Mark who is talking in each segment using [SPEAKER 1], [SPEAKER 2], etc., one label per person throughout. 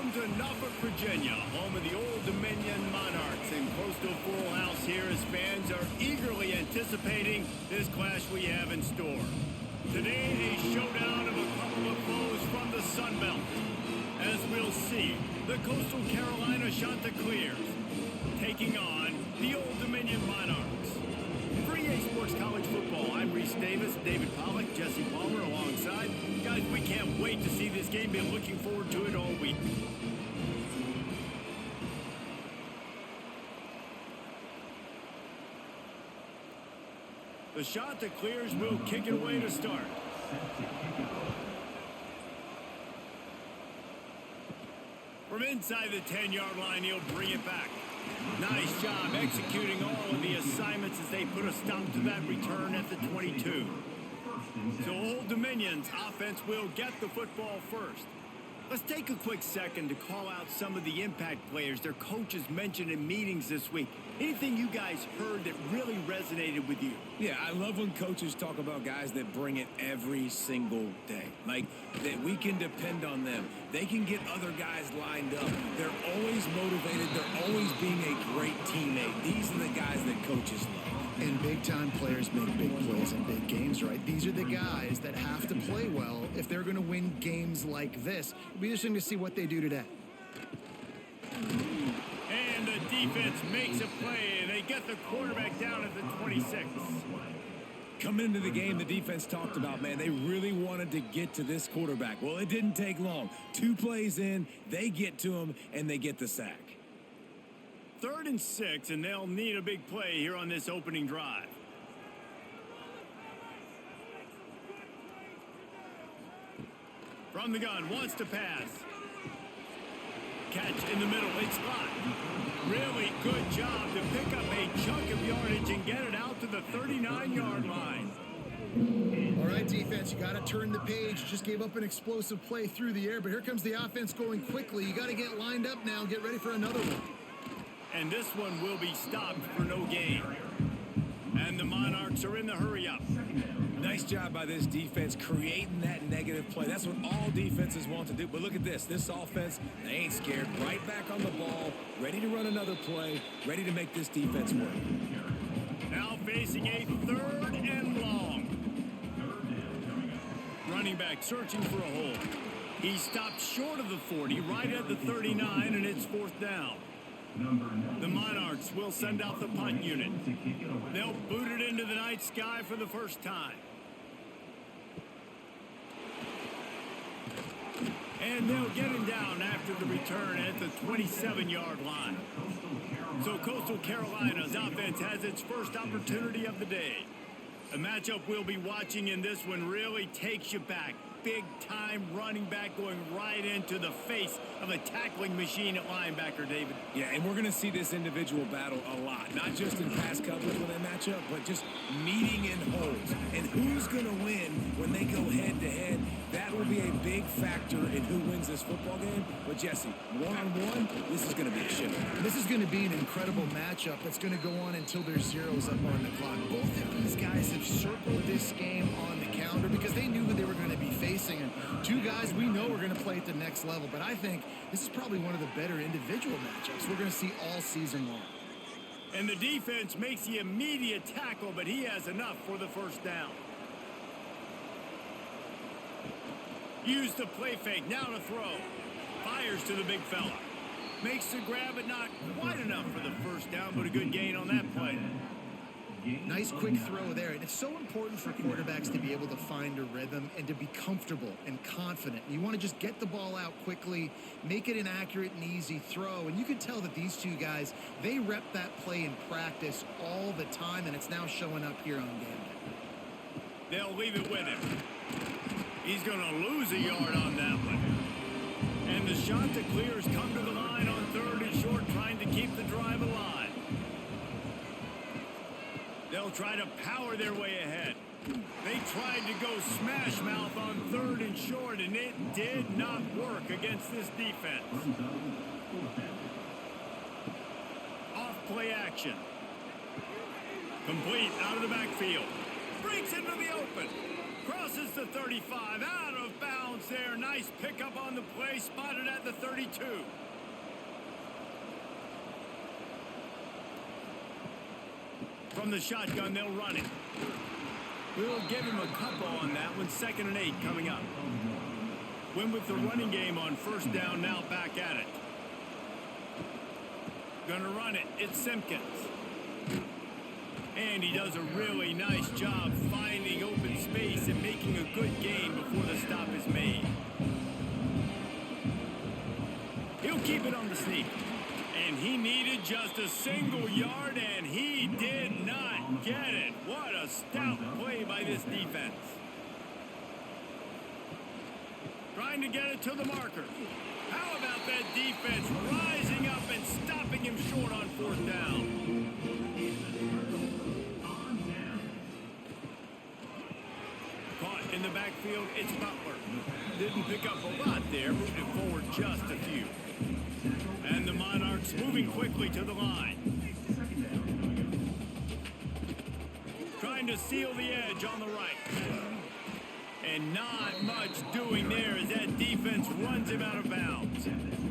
[SPEAKER 1] Welcome to Norfolk, Virginia, home of the Old Dominion Monarchs, and close to a full house here as fans are eagerly anticipating this clash we have in store. Today, a showdown of a couple of foes from the Sun Belt. As we'll see, the coastal Carolina Chanticleers taking on the Old Dominion Monarchs. For EA Sports College Football, I'm Reese Davis, David Pollack, Jesse Palmer alongside. Guys, we can't wait to see this game. Been looking forward to it all week. The Chanticleers will kick it away to start. From inside the 10-yard line, he'll bring it back. Nice job executing all of the assignments as they put a stop to that return at the 22. So Old Dominion's offense will get the football first. Let's take a quick second to call out some of the impact players their coaches mentioned in meetings this week. Anything you guys heard that really resonated with you?
[SPEAKER 2] Yeah, I love when coaches talk about guys that bring it every single day. Like, that we can depend on them. They can get other guys lined up. They're always motivated. They're always being a great teammate. These are the guys that coaches love.
[SPEAKER 3] And big-time players make big plays in big games, right? These are the guys that have to play well if they're going to win games like this. It'll be interesting to see what they do today.
[SPEAKER 1] And the defense makes a play, and they get the quarterback down at the 26.
[SPEAKER 2] Coming into the game, the defense talked about, man, they really wanted to get to this quarterback. Well, it didn't take long. 2 plays in, they get to him, and they get the sack.
[SPEAKER 1] 3rd and 6, and they'll need a big play here on this opening drive. From the gun, wants to pass. Catch in the middle, it's blocked. Really good job to pick up a chunk of yardage and get it out to the 39-yard line.
[SPEAKER 3] All right, defense, you got to turn the page. Just gave up an explosive play through the air, but here comes the offense going quickly. You got to get lined up now and get ready for another one.
[SPEAKER 1] And this one will be stopped for no gain. And the Monarchs are in the hurry-up.
[SPEAKER 2] Nice job by this defense creating that negative play. That's what all defenses want to do. But look at this. This offense, they ain't scared. Right back on the ball, ready to run another play, ready to make this defense work.
[SPEAKER 1] Now facing a 3rd and long. Running back searching for a hole. He stopped short of the 40, right at the 39, and it's 4th down. The Monarchs will send out the punt unit. They'll boot it into the night sky for the first time. And they'll get him down after the return at the 27-yard line. So Coastal Carolina's offense has its first opportunity of the day. The matchup we'll be watching in this one really takes you back. Big-time running back going right into the face of a tackling machine at linebacker, David.
[SPEAKER 2] Yeah, and we're going to see this individual battle a lot. Not just in pass coverage when they match up, but just meeting in holes. And who's going to win when they go head-to-head? That will be a big factor in who wins this football game. But, Jesse, one-on-one, this is going to be a show.
[SPEAKER 3] This is going to be an incredible matchup that's going to go on until there's zeros up on the clock. Both of these guys have circled this game on the calendar because they knew who they were going to be facing. And 2 guys we know are going to play at the next level. But I think this is probably one of the better individual matchups we're going to see all season long.
[SPEAKER 1] And the defense makes the immediate tackle, but he has enough for the first down. Use the play fake, now to throw. Fires to the big fella. Makes the grab, but not quite enough for the first down, but a good gain on that play.
[SPEAKER 3] Nice quick throw there. And it's so important for quarterbacks to be able to find a rhythm and to be comfortable and confident. You want to just get the ball out quickly, make it an accurate and easy throw. And you can tell that these 2 guys, they rep that play in practice all the time, and it's now showing up here on game day.
[SPEAKER 1] They'll leave it with him. He's going to lose a yard on that one. And the Chanticleers come to the line on 3rd and short, trying to keep the drive alive. They'll try to power their way ahead. They tried to go smash mouth on 3rd and short, and it did not work against this defense. Off play action. Complete out of the backfield. Breaks into the open. Crosses the 35, out of bounds there. Nice pickup on the play, spotted at the 32. From the shotgun, they'll run it. We'll give him a couple on that one. 2nd and 8 coming up. Win with the running game on 1st down, now back at it. Gonna run it. It's Simpkins. And he does a really nice job finding open space and making a good gain before the stop is made. He'll keep it on the sneak. And he needed just a single yard, and he did not get it. What a stout play by this defense. Trying to get it to the marker. How about that defense rising up and stopping him short on 4th down? Caught in the backfield, it's Butler. Didn't pick up a lot there, moved it forward just a few. And the Monarchs moving quickly to the line. Trying to seal the edge on the right. And not much doing there as that defense runs him out of bounds.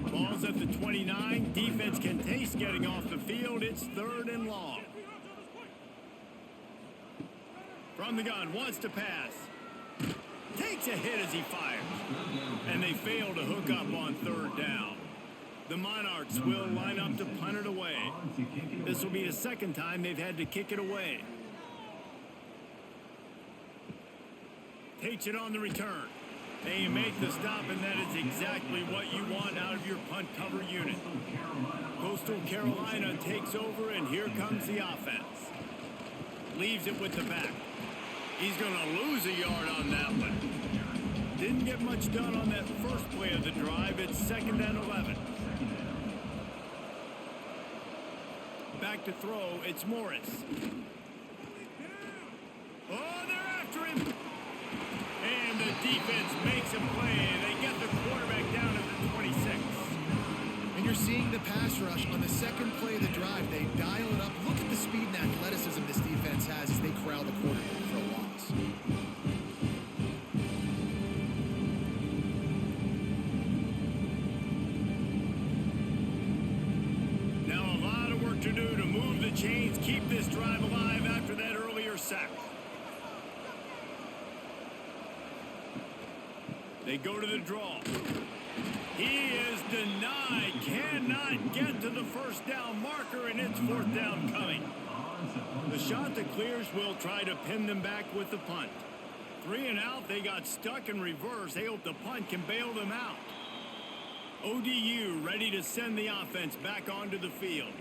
[SPEAKER 1] Ball's at the 29. Defense can taste getting off the field. It's 3rd and long. From the gun, wants to pass. Takes a hit as he fires. And they fail to hook up on 3rd down. The Monarchs will line up to punt it away. This will be the 2nd time they've had to kick it away. Takes it on the return. They make the stop, and that is exactly what you want out of your punt cover unit. Coastal Carolina takes over, and here comes the offense. Leaves it with the back. He's going to lose a yard on that one. Didn't get much done on that first play of the drive. It's 2nd and 11. Back to throw. It's Morris. Oh, they're after him. And the defense makes a play. They get the quarterback down at the 26.
[SPEAKER 3] And you're seeing the pass rush on the 2nd play of the drive. They dial it up. Look at the speed and athleticism this defense has as they corral the quarterback for a loss.
[SPEAKER 1] Now a lot of work to do to move the chains, keep this drive alive after that earlier sack. They go to the draw. He is denied. Cannot get to the 1st down marker, and it's 4th down coming. The Chanticleers will try to pin them back with the punt. 3 and out. They got stuck in reverse. They hope the punt can bail them out. ODU ready to send the offense back onto the field.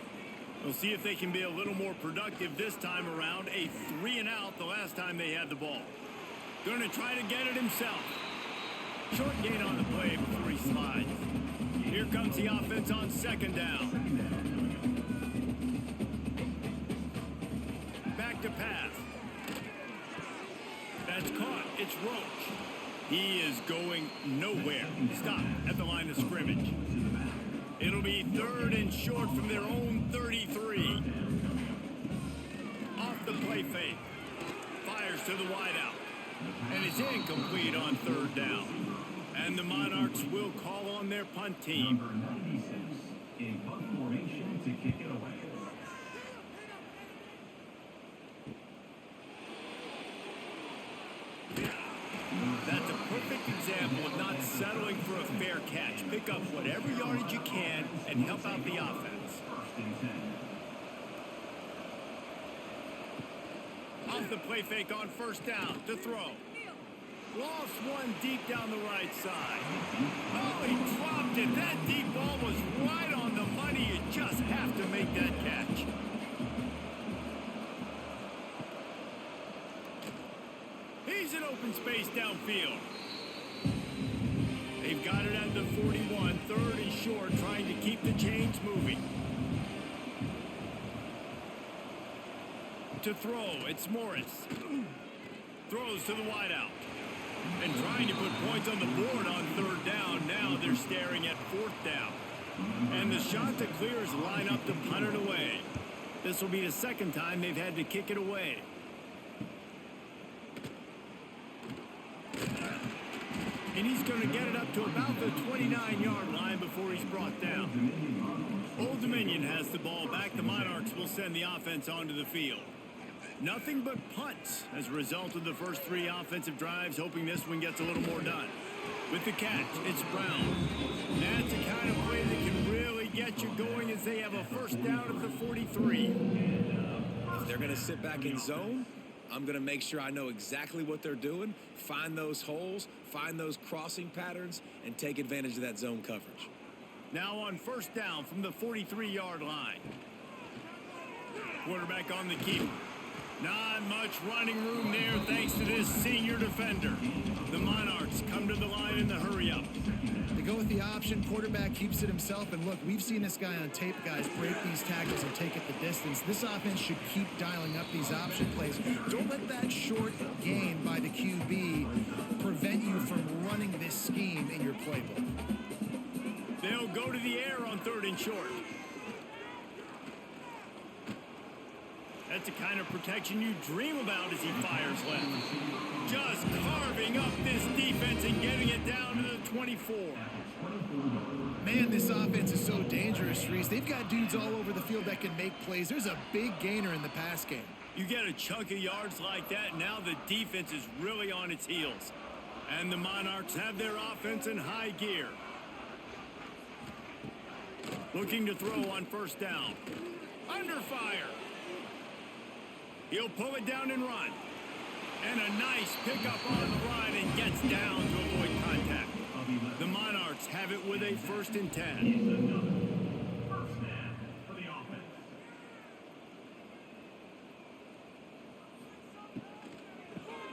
[SPEAKER 1] We'll see if they can be a little more productive this time around. A 3 and out the last time they had the ball. Going to try to get it himself. Short gain on the play before he slides. Here comes the offense on 2nd down. Back to pass. That's caught. It's Roach. He is going nowhere. Stop at the line of scrimmage. It'll be 3rd and short from their own 33. Off the play fake. Fires to the wideout. And it's incomplete on 3rd down. And the Monarchs will call on their punt team.
[SPEAKER 4] Number 96 in punt formation to kick it away.
[SPEAKER 1] That's a perfect example of not settling for a fair catch. Pick up whatever yardage you can and help out the offense.
[SPEAKER 4] 1st and 10.
[SPEAKER 1] Off the play fake on 1st down to throw. Lost one deep down the right side. Oh, he dropped it. That deep ball was right on the money. You just have to make that catch. He's in open space downfield. They've got it at the 41. 3rd and short, trying to keep the chains moving. To throw, it's Morris. Throws to the wideout. And trying to put points on the board on 3rd down. Now they're staring at 4th down. And the Chanticleers line up to punt it away. This will be the 2nd time they've had to kick it away. And he's going to get it up to about the 29-yard line before he's brought down. Old Dominion has the ball back. The Monarchs will send the offense onto the field. Nothing but punts as a result of the first three offensive drives, hoping this one gets a little more done. With the catch, it's Brown. That's the kind of play that can really get you going as they have a first down at the 43.
[SPEAKER 2] If they're going to sit back in zone, I'm going to make sure I know exactly what they're doing, find those holes, find those crossing patterns, and take advantage of that zone coverage.
[SPEAKER 1] Now on first down from the 43-yard line. Quarterback on the keeper. Not much running room there thanks to this senior defender. The Monarchs come to the line in the hurry-up.
[SPEAKER 3] They go with the option. Quarterback keeps it himself. And look, we've seen this guy on tape, guys, break these tackles and take it the distance. This offense should keep dialing up these option plays. Don't let that short gain by the QB prevent you from running this scheme in your playbook.
[SPEAKER 1] They'll go to the air on 3rd and short. That's the kind of protection you dream about as he fires left. Just carving up this defense and getting it down to the 24.
[SPEAKER 3] Man, this offense is so dangerous, Reese. They've got dudes all over the field that can make plays. There's a big gainer in the pass game.
[SPEAKER 1] You get a chunk of yards like that, now the defense is really on its heels. And the Monarchs have their offense in high gear. Looking to throw on first down. Under fire. He'll pull it down and run. And a nice pickup on the run and gets down to avoid contact. The Monarchs have it with a 1st and 10.
[SPEAKER 4] First down for the offense.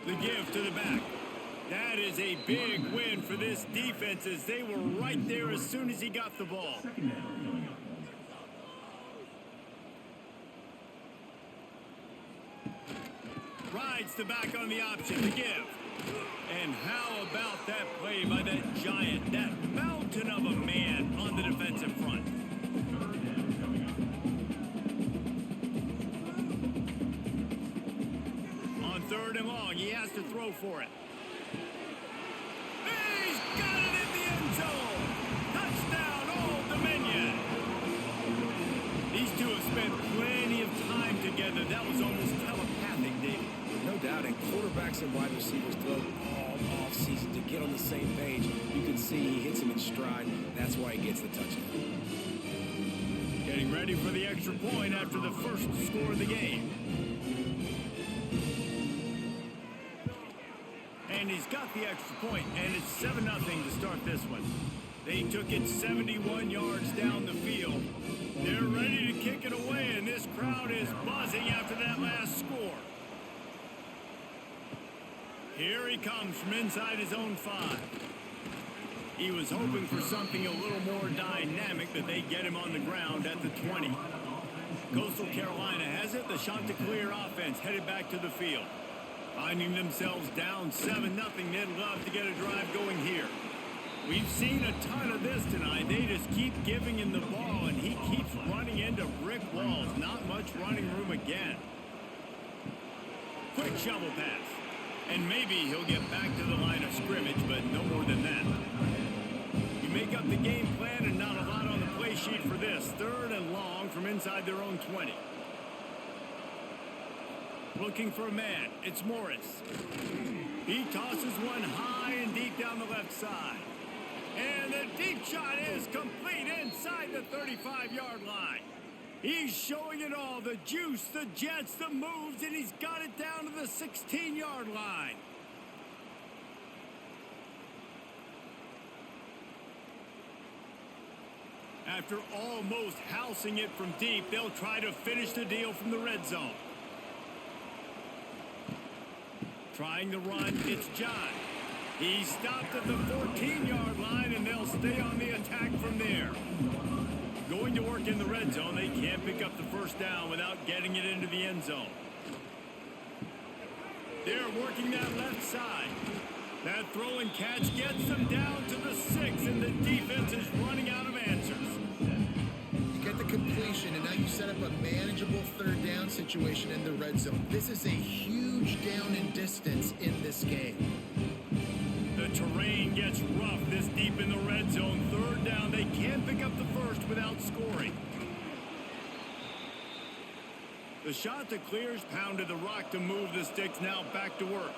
[SPEAKER 1] The give to the back. That is a big win for this defense as they were right there as soon as he got the ball.
[SPEAKER 4] Second down coming up.
[SPEAKER 1] Rides the back on the option, the give. And how about that play by that giant, that mountain of a man on the defensive front?
[SPEAKER 4] Third down coming up.
[SPEAKER 1] On 3rd and long, he has to throw for it. He's got it in the end zone. Touchdown, Old Dominion. These two have spent plenty of time together. That was almost telepathic, David.
[SPEAKER 2] No doubt, and quarterbacks and wide receivers throw all off-season to get on the same page. You can see he hits him in stride. That's why he gets the touchdown.
[SPEAKER 1] Getting ready for the extra point after the first score of the game. And he's got the extra point, and it's 7-0 to start this one. They took it 71 yards down the field. They're ready to kick it away, and this crowd is buzzing after that last score. Here he comes from inside his own 5. He was hoping for something a little more dynamic, that they get him on the ground at the 20. Coastal Carolina has it. The Chanticleer offense headed back to the field. Finding themselves down 7-0, they'd love to get a drive going here. We've seen a ton of this tonight. They just keep giving him the ball, and he keeps running into brick walls. Not much running room again. Quick shovel pass. And maybe he'll get back to the line of scrimmage, but no more than that. You make up the game plan and not a lot on the play sheet for this. 3rd and long from inside their own 20. Looking for a man. It's Morris. He tosses one high and deep down the left side. And the deep shot is complete inside the 35-yard line. He's showing it all, the juice, the jets, the moves, and he's got it down to the 16-yard line. After almost housing it from deep, they'll try to finish the deal from the red zone. Trying the run, it's John. He stopped at the 14-yard line, and they'll stay on the attack from there. Going to work in the red zone, they can't pick up the first down without getting it into the end zone. They're working that left side. That throw and catch gets them down to the 6, and the defense is running out of answers.
[SPEAKER 3] You get the completion, and now you set up a manageable 3rd down situation in the red zone. This is a huge down in distance in this game.
[SPEAKER 1] deep in the red zone. Third down. They can't pick up the first without scoring. The Chanticleers pounded the rock to move the sticks. Now back to work.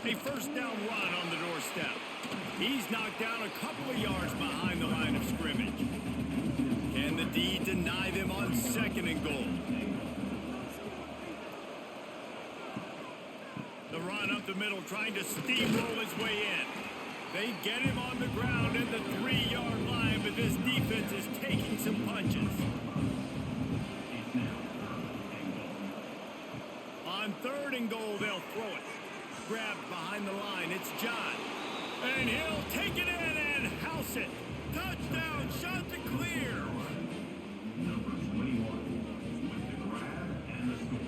[SPEAKER 1] A first down run on the doorstep. He's knocked down a couple of yards behind the line of scrimmage. Can the D deny them on second and goal? The run up the middle, trying to steamroll his way in. They get him on the ground at the 3-yard line, but this defense is taking some punches. On third and goal, they'll throw it. Grabbed behind the line, it's John. And he'll take it in and house it. Touchdown, Chanticleers!
[SPEAKER 4] Number 21 with the grab and the score.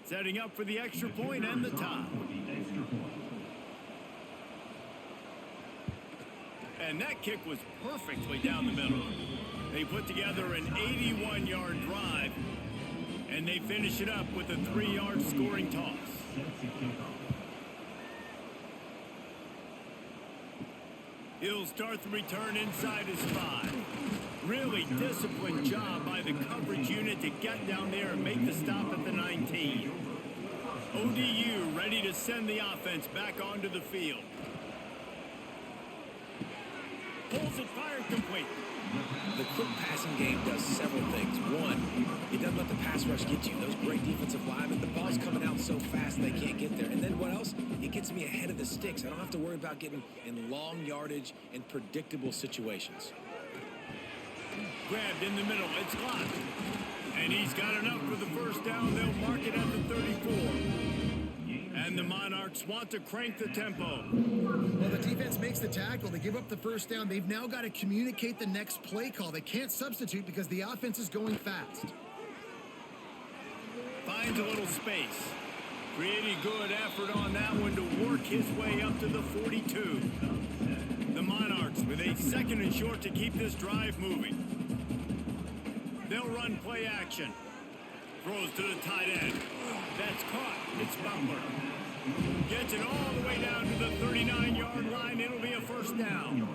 [SPEAKER 1] Setting up for the extra point and the tie. And that kick was perfectly down the middle. They put together an 81-yard drive, and they finish it up with a 3-yard scoring toss. He'll start the return inside his 5. Really disciplined job by the coverage unit to get down there and make the stop at the 19. ODU ready to send the offense back onto the field. Pulls it, fired complete.
[SPEAKER 2] The quick passing game does several things. One, it doesn't let the pass rush get you. Those great defensive linemen, the ball's coming out so fast they can't get there. And then what else? It gets me ahead of the sticks. I don't have to worry about getting in long yardage and predictable situations.
[SPEAKER 1] Grabbed in the middle, it's Glott. And he's got enough for the first down. They'll mark it at the 34. And the Monarchs want to crank the tempo.
[SPEAKER 3] Well, the defense makes the tackle. They give up the first down. They've now got to communicate the next play call. They can't substitute because the offense is going fast.
[SPEAKER 1] Finds a little space. Pretty good effort on that one to work his way up to the 42. The Monarchs with a second and short to keep this drive moving. They'll run play action. Throws to the tight end. That's caught. It's Butler. Gets it all the way down to the 39-yard line. It'll be a first down.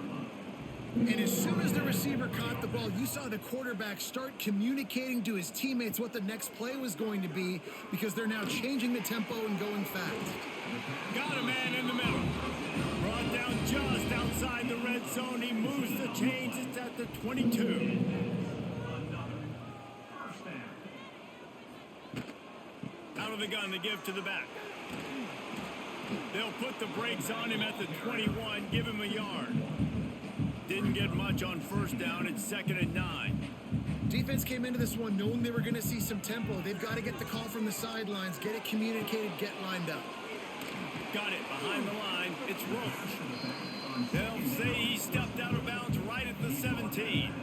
[SPEAKER 3] And as soon as the receiver caught the ball, you saw the quarterback start communicating to his teammates what the next play was going to be because they're now changing the tempo and going fast.
[SPEAKER 1] Got a man in the middle. Brought down just outside the red zone. He moves the chains. It's at the 22. Out of the gun, they give to the back. They'll put the brakes on him at the 21, give him a yard. Didn't get much on first down. It's 2nd and 9.
[SPEAKER 3] Defense came into this one knowing they were going to see some tempo. They've got to get the call from the sidelines, get it communicated, get lined up.
[SPEAKER 1] Got it behind the line. It's Roach. They'll say he stepped out of bounds right at the 17.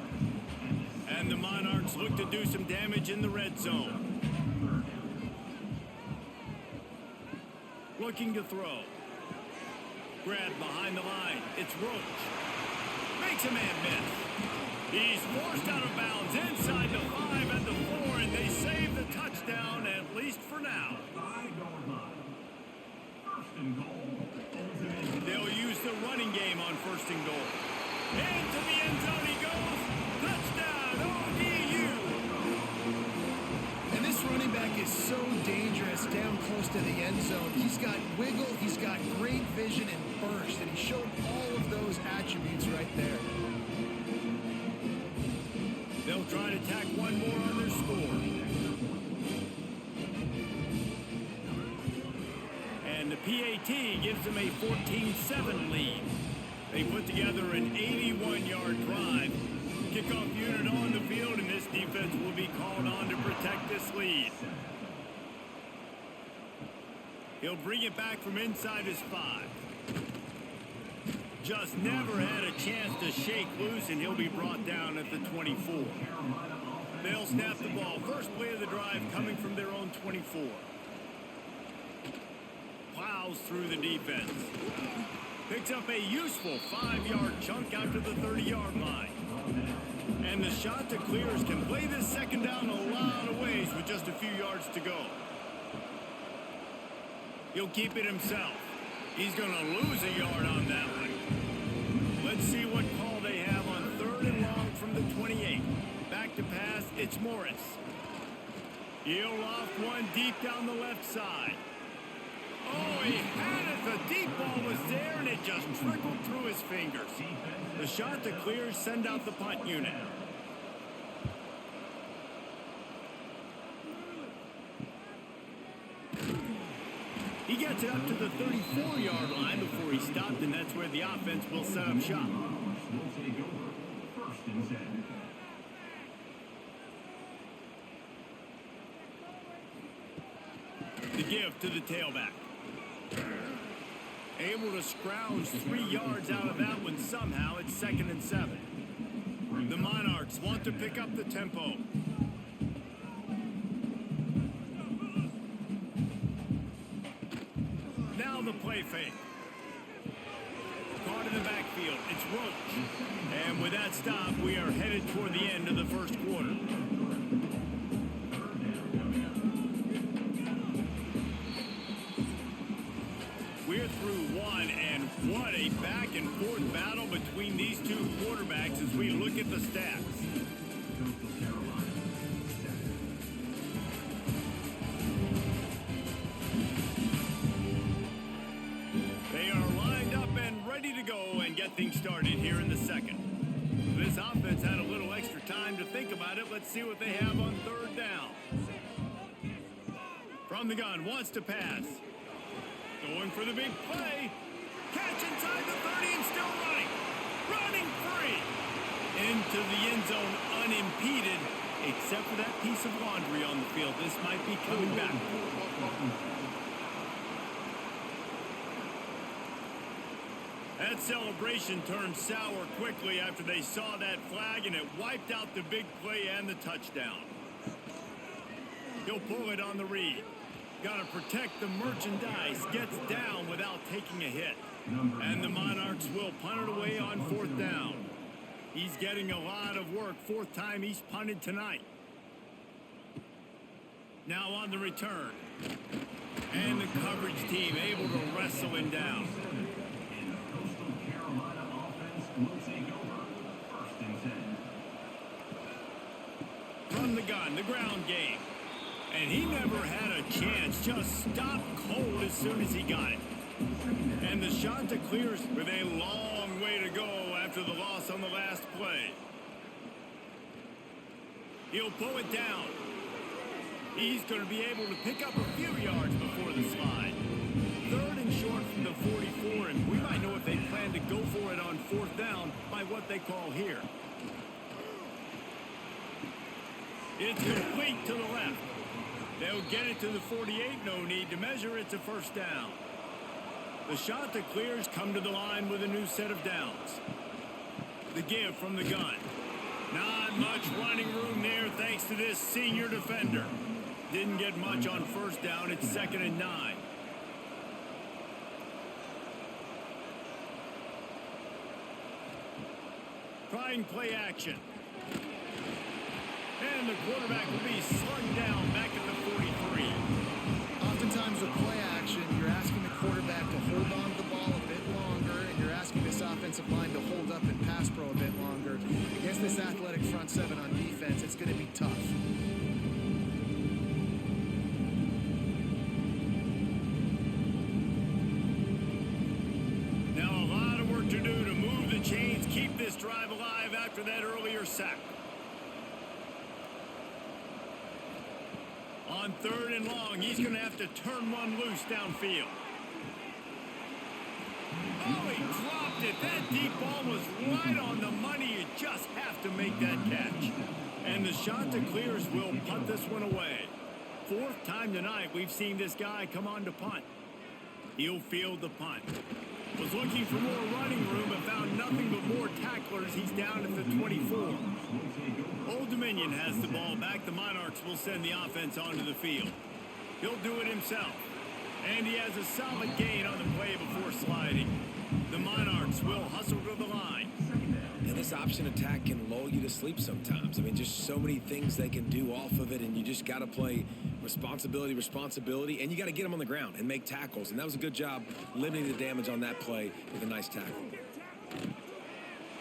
[SPEAKER 1] And the Monarchs look to do some damage in the red zone. Looking to throw. Grabbed behind the line. It's Roach. Makes a man miss. He's forced out of bounds inside the 5 and the 4, and they save the touchdown, at least for now. They'll use the running game on first and goal. Into the end zone he goes. Touchdown, ODU.
[SPEAKER 3] And this running back is so dangerous down close to the end zone. He's got wiggle, he's got great vision and burst, and he showed all of those attributes right there.
[SPEAKER 1] They'll try to tack one more on their score. And the PAT gives them a 14-7 lead. They put together an 81-yard drive. Kickoff unit on the field, and this defense will be called on to protect this lead. He'll bring it back from inside his 5. Just never had a chance to shake loose, and he'll be brought down at the 24. They'll snap the ball. First play of the drive coming from their own 24. Plows through the defense. Picks up a useful 5-yard chunk out to the 30-yard line. And the Chanticleers can play this second down a lot of ways with just a few yards to go. He'll keep it himself. He's going to lose a yard on that one. Let's see what call they have on 3rd and long from the 28. Back to pass, it's Morris. He'll loft one deep down the left side. Oh, he had it. The deep ball was there, and it just trickled through his fingers. The Chanticleers send out the punt unit. He gets it up to the 34-yard line before he stopped, and that's where the offense will set up shop.
[SPEAKER 4] Will take over. First and 10.
[SPEAKER 1] The give to the tailback. Able to scrounge 3 yards out of that one somehow. It's 2nd and 7. The Monarchs want to pick up the tempo. Now the play fake. Caught in the backfield. It's Roach. And with that stop, we are headed toward the end of the first quarter. We're through one, and what a back-and-forth battle between these two quarterbacks as we look at the stats.
[SPEAKER 4] Carolina.
[SPEAKER 1] They are lined up and ready to go and get things started here in the second. This offense had a little extra time to think about it. Let's see what they have on 3rd down. From the gun, wants to pass. Going for the big play. Catch inside the 30 and still running. Running free. Into the end zone unimpeded, except for that piece of laundry on the field. This might be coming back. That celebration turned sour quickly after they saw that flag, and it wiped out the big play and the touchdown. He'll pull it on the read. Got to protect the merchandise. Gets down without taking a hit. And the Monarchs will punt it away on 4th down. He's getting a lot of work. 4th time he's punted tonight. Now on the return. And the coverage team able to wrestle him down.
[SPEAKER 4] And the Coastal Carolina offense will take over. First and 10.
[SPEAKER 1] From the gun, the ground game. And he never had a chance. Just stopped cold as soon as he got it. And the Chanticleers with a long way to go after the loss on the last play. He'll pull it down. He's going to be able to pick up a few yards before the slide. 3rd and short from the 44, and we might know if they plan to go for it on 4th down by what they call here. It's complete to the left. They'll get it to the 48, no need to measure. It's a 1st down. The Chanticleers come to the line with a new set of downs. The give from the gun. Not much running room there thanks to this senior defender. Didn't get much on 1st down. It's 2nd and 9. Trying play action. And the quarterback will be slung down back at the 43.
[SPEAKER 3] Oftentimes with play action, you're asking the quarterback to hold on to the ball a bit longer, and you're asking this offensive line to hold up and pass pro a bit longer. Against this athletic front seven on defense, it's going to be tough.
[SPEAKER 1] Now a lot of work to do to move the chains, keep this drive alive after that earlier sack. On 3rd and long, he's going to have to turn one loose downfield. Oh, he dropped it. That deep ball was right on the money. You just have to make that catch. And the Chanticleers will punt this one away. 4th time tonight we've seen this guy come on to punt. He'll field the punt. Was looking for more running room but found nothing but more tacklers. He's down at the 24. Old Dominion has the ball back. The Monarchs will send the offense onto the field. He'll do it himself. And he has a solid gain on the play before sliding. The Monarchs will hustle to the line.
[SPEAKER 2] And this option attack can lull you to sleep sometimes. I mean, just so many things they can do off of it, and you just got to play responsibility, and you got to get them on the ground and make tackles. And that was a good job limiting the damage on that play with a nice tackle.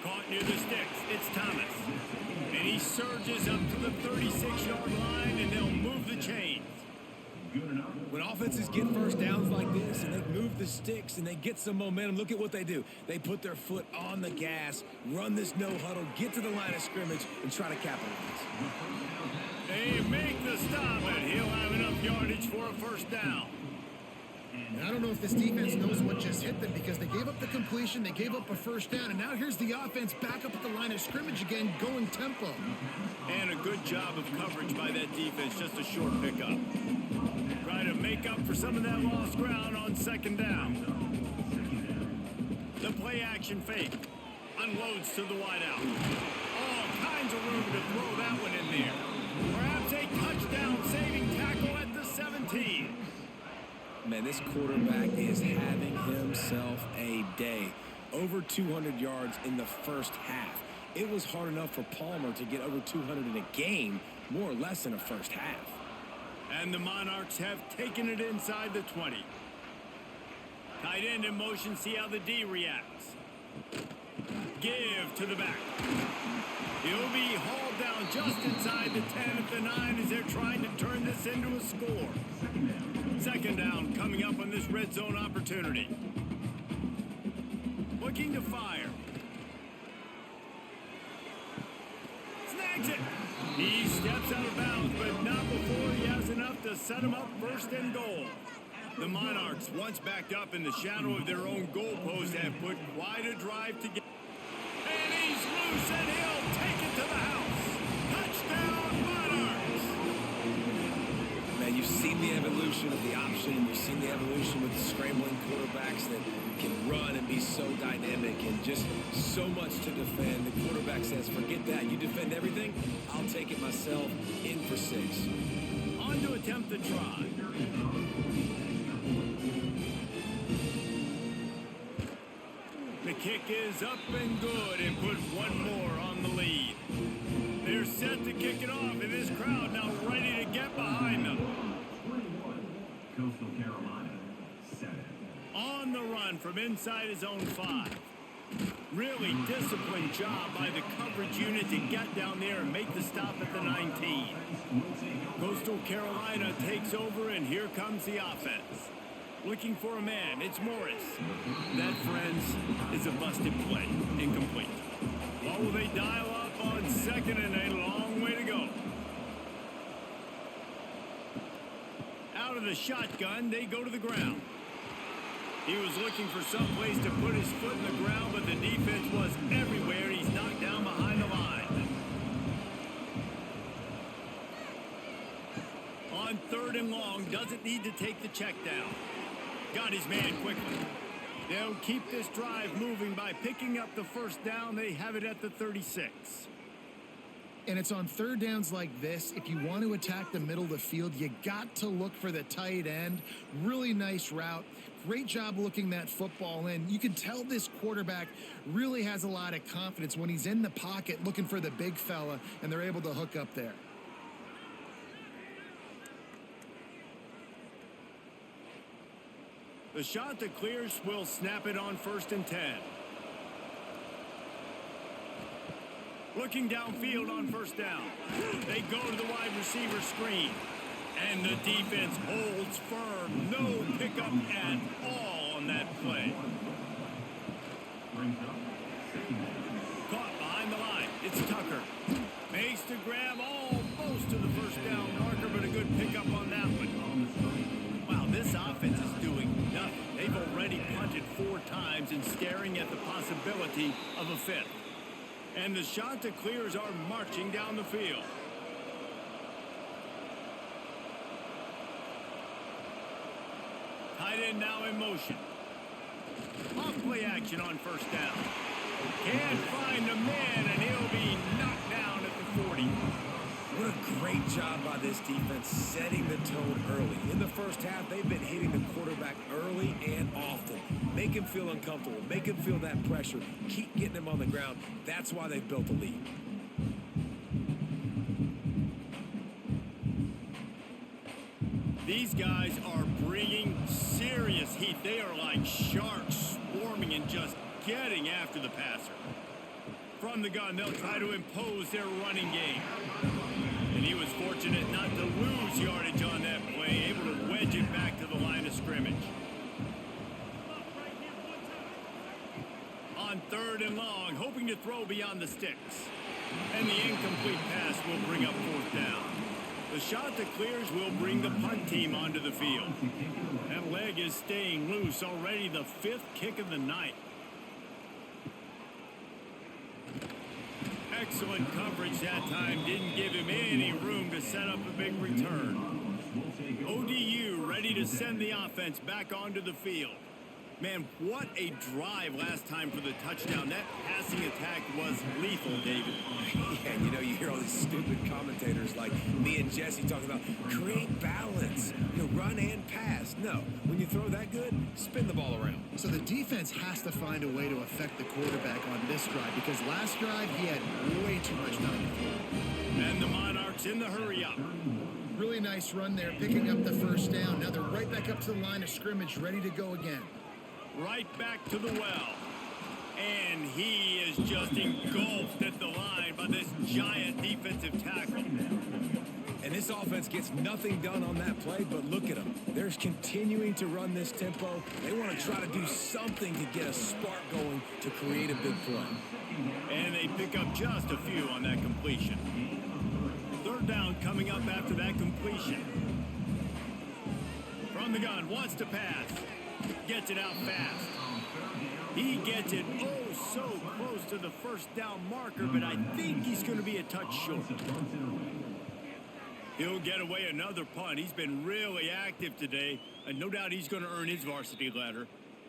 [SPEAKER 1] Caught near the sticks. It's Thomas. And he surges up to the 36-yard line, and they'll move the chains.
[SPEAKER 2] When offenses get first downs like this and they move the sticks and they get some momentum, look at what they do. They put their foot on the gas, run this no huddle, get to the line of scrimmage, and try to capitalize.
[SPEAKER 1] They make the stop, and he'll have enough yardage for a first down.
[SPEAKER 3] And I don't know if this defense knows what just hit them, because they gave up the completion, they gave up a first down, and now here's the offense back up at the line of scrimmage again, going tempo.
[SPEAKER 1] And a good job of coverage by that defense, just a short pickup. Try to make up for some of that lost ground on second down. The play action fake. Unloads to the wideout. All kinds of room to throw that one in there. Perhaps a touchdown saving tackle at the 17.
[SPEAKER 2] Man, this quarterback is having himself a day. Over 200 yards in the first half. It was hard enough for Palmer to get over 200 in a game, more or less in a first half.
[SPEAKER 1] And the Monarchs have taken it inside the 20. Tight end in motion, see how the D reacts. Give to the back. He'll be hauled down just inside the 10 at the 9 as they're trying to turn this into a score. Second down coming up on this red zone opportunity. Looking to fire. Snags it. He steps out of bounds, but not before he has enough to set him up first and goal. The Monarchs, once backed up in the shadow of their own goalpost, have put quite a drive together. And he's loose, and he'll take it to the house. Touchdown, Monarchs!
[SPEAKER 2] Man, you've seen the evolution of the option. You've seen the evolution with the scrambling quarterbacks that can run and be so dynamic and just so much to defend. The quarterback says, forget that. You defend everything, I'll take it myself. In for 6.
[SPEAKER 1] On to attempt the try. The kick is up and good, and put one more on the lead. They're set to kick it off, and this crowd now ready to get behind them.
[SPEAKER 4] 21, Coastal Carolina, 7.
[SPEAKER 1] On the run from inside his own 5. Really disciplined job by the coverage unit to get down there and make the stop at the 19. Coastal Carolina takes over, and here comes the offense. Looking for a man, it's Morris. That, friends, is a busted play. Incomplete. What will they dial up on second, and a long way to go? Out of the shotgun, they go to the ground. He was looking for some place to put his foot in the ground, but the defense was everywhere. He's knocked down behind the line. On third and long, doesn't need to take the check down. Got his man quickly. They'll keep this drive moving by picking up the first down. They have it at the 36.
[SPEAKER 3] And it's on third downs like this, if you want to attack the middle of the field, you got to look for the tight end. Really nice route. Great job looking that football in. You can tell this quarterback really has a lot of confidence when he's in the pocket looking for the big fella, and they're able to hook up there.
[SPEAKER 1] The Chanticleers will snap it on 1st and 10. Looking downfield on first down. They go to the wide receiver screen. And the defense holds firm. No pickup at all on that play. Caught behind the line. It's Tucker. Makes the grab almost to the first down marker, but a good pickup on that one. Wow, this offense is doing nothing. They've already punted 4 times and staring at the possibility of a 5th. And the Chanticleers are marching down the field. Tight end now in motion. Off play action on first down. Can't find a man, and he'll be knocked down at the 40.
[SPEAKER 2] What a great job by this defense setting the tone early. In the first half, they've been hitting the quarterback early and often. Make him feel uncomfortable. Make him feel that pressure. Keep getting him on the ground. That's why they've built a lead.
[SPEAKER 1] These guys are bringing serious heat. They are like sharks swarming and just getting after the passer. From the gun, they'll try to impose their running game. And he was fortunate not to lose yardage on that play, able to wedge it back to the line of scrimmage. On 3rd and long, hoping to throw beyond the sticks. And the incomplete pass will bring up 4th down. The Chanticleers will bring the punt team onto the field. That leg is staying loose, already the 5th kick of the night. Excellent coverage that time. Didn't give him any room to set up a big return. ODU ready to send the offense back onto the field. Man, what a drive last time for the touchdown. That passing attack was lethal, David.
[SPEAKER 2] Yeah, and you know, you hear all these stupid commentators like me and Jesse talking about create balance, run and pass. No, when you throw that good, spin the ball around.
[SPEAKER 3] So the defense has to find a way to affect the quarterback on this drive, because last drive he had way too much time to throw.
[SPEAKER 1] And the Monarchs in the hurry up.
[SPEAKER 3] Really nice run there, picking up the 1st down. Now they're right back up to the line of scrimmage, ready to go again.
[SPEAKER 1] Right back to the well. And he is just engulfed at the line by this giant defensive tackle.
[SPEAKER 2] And this offense gets nothing done on that play, but look at them. They're continuing to run this tempo. They want to try to do something to get a spark going to create a big play.
[SPEAKER 1] And they pick up just a few on that completion. 3rd down coming up after that completion. From the gun, wants to pass. Gets it out fast. He gets it so close to the 1st down marker, but I think he's going to be a touch short. He'll get away another punt. He's been really active today, and no doubt he's going to earn his varsity letter.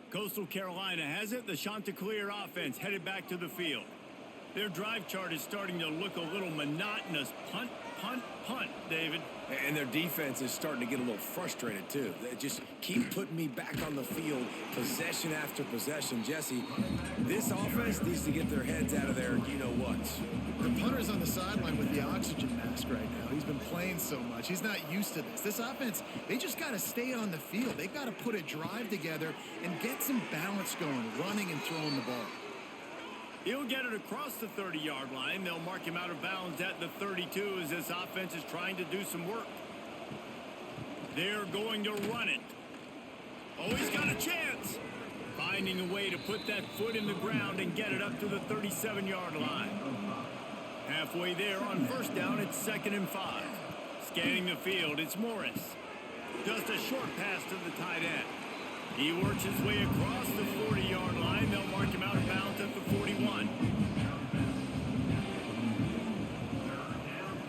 [SPEAKER 1] Coastal Carolina has it. The Chanticleer offense headed back to the field. Their drive chart is starting to look a little monotonous. Punt, punt, punt, David.
[SPEAKER 2] And their defense is starting to get a little frustrated, too. They just keep putting me back on the field, possession after possession. Jesse, this offense needs to get their heads out of their you-know-whats.
[SPEAKER 3] The punter's on the sideline with the oxygen mask right now. He's been playing so much. He's not used to this. This offense, they just got to stay on the field. They've got to put a drive together and get some balance going, running and throwing the ball.
[SPEAKER 1] He'll get it across the 30-yard line. They'll mark him out of bounds at the 32 as this offense is trying to do some work. They're going to run it. Oh, he's got a chance. Finding a way to put that foot in the ground and get it up to the 37-yard line. Halfway there on 1st down, it's 2nd and 5. Scanning the field, it's Morris. Just a short pass to the tight end. He works his way across the 40-yard line. They'll mark him out of bounds at the 41.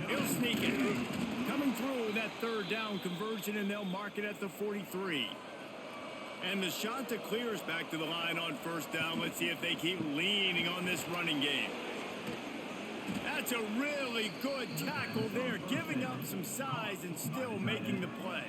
[SPEAKER 1] He'll sneak it. Coming through that 3rd down conversion, and they'll mark it at the 43. And the Chanticleers back to the line on 1st down. Let's see if they keep leaning on this running game. That's a really good tackle there, giving up some size and still making the play.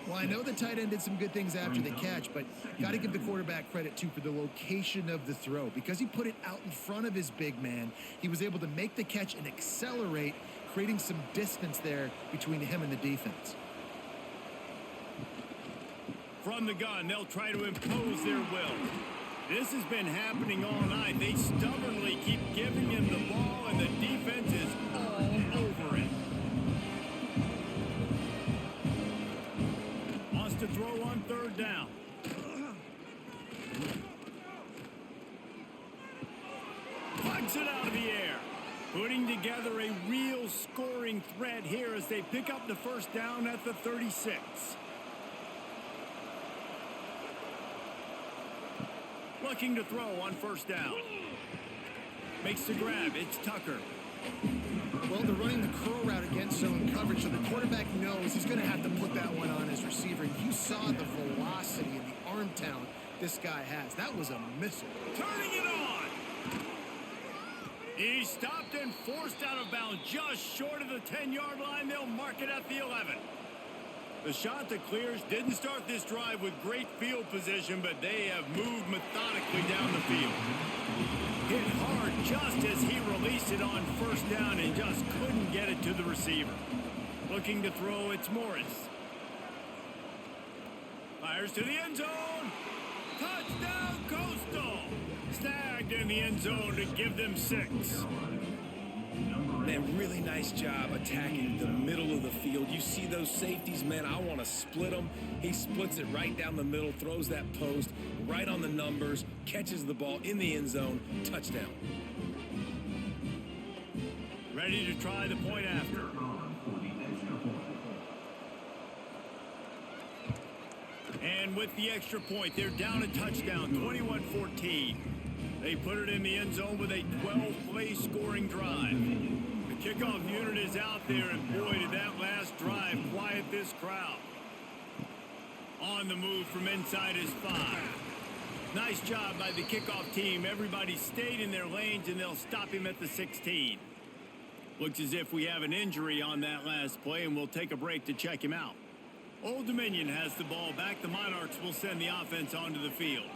[SPEAKER 3] Well, I know the tight end did some good things after the catch, but got to give the quarterback credit, too, for the location of the throw. Because he put it out in front of his big man, he was able to make the catch and accelerate, creating some distance there between him and the defense.
[SPEAKER 1] From the gun, they'll try to impose their will. This has been happening all night. They stubbornly keep giving him the ball, and the defense is all over it. Wants to throw on 3rd down. Plugs it out of the air. Putting together a real scoring threat here as they pick up the 1st down at the 36. Looking to throw on 1st down. Makes the grab. It's Tucker.
[SPEAKER 3] Well, they're running the curl route against zone coverage, so the quarterback knows he's going to have to put that one on his receiver. And you saw the velocity and the arm talent this guy has. That was a missile.
[SPEAKER 1] Turning it on. He's stopped and forced out of bounds just short of the 10-yard line. They'll mark it at the 11. The Chanticleers didn't start this drive with great field position, but they have moved methodically down the field. Hit hard just as he released it on first down and just couldn't get it to the receiver. Looking to throw, it's Morris. Fires to the end zone. Touchdown, Coastal. Snagged in the end zone to give them 6.
[SPEAKER 2] Man, really nice job attacking the middle of the field. You see those safeties, man, I want to split them. He splits it right down the middle, throws that post right on the numbers, catches the ball in the end zone, touchdown.
[SPEAKER 1] Ready to try the point after. And with the extra point, they're down a touchdown, 21-14. They put it in the end zone with a 12-play scoring drive. The kickoff unit is out there, and boy, did that last drive quiet this crowd. On the move from inside his 5. Nice job by the kickoff team. Everybody stayed in their lanes, and they'll stop him at the 16. Looks as if we have an injury on that last play, and we'll take a break to check him out. Old Dominion has the ball back. The Monarchs will send the offense onto the field.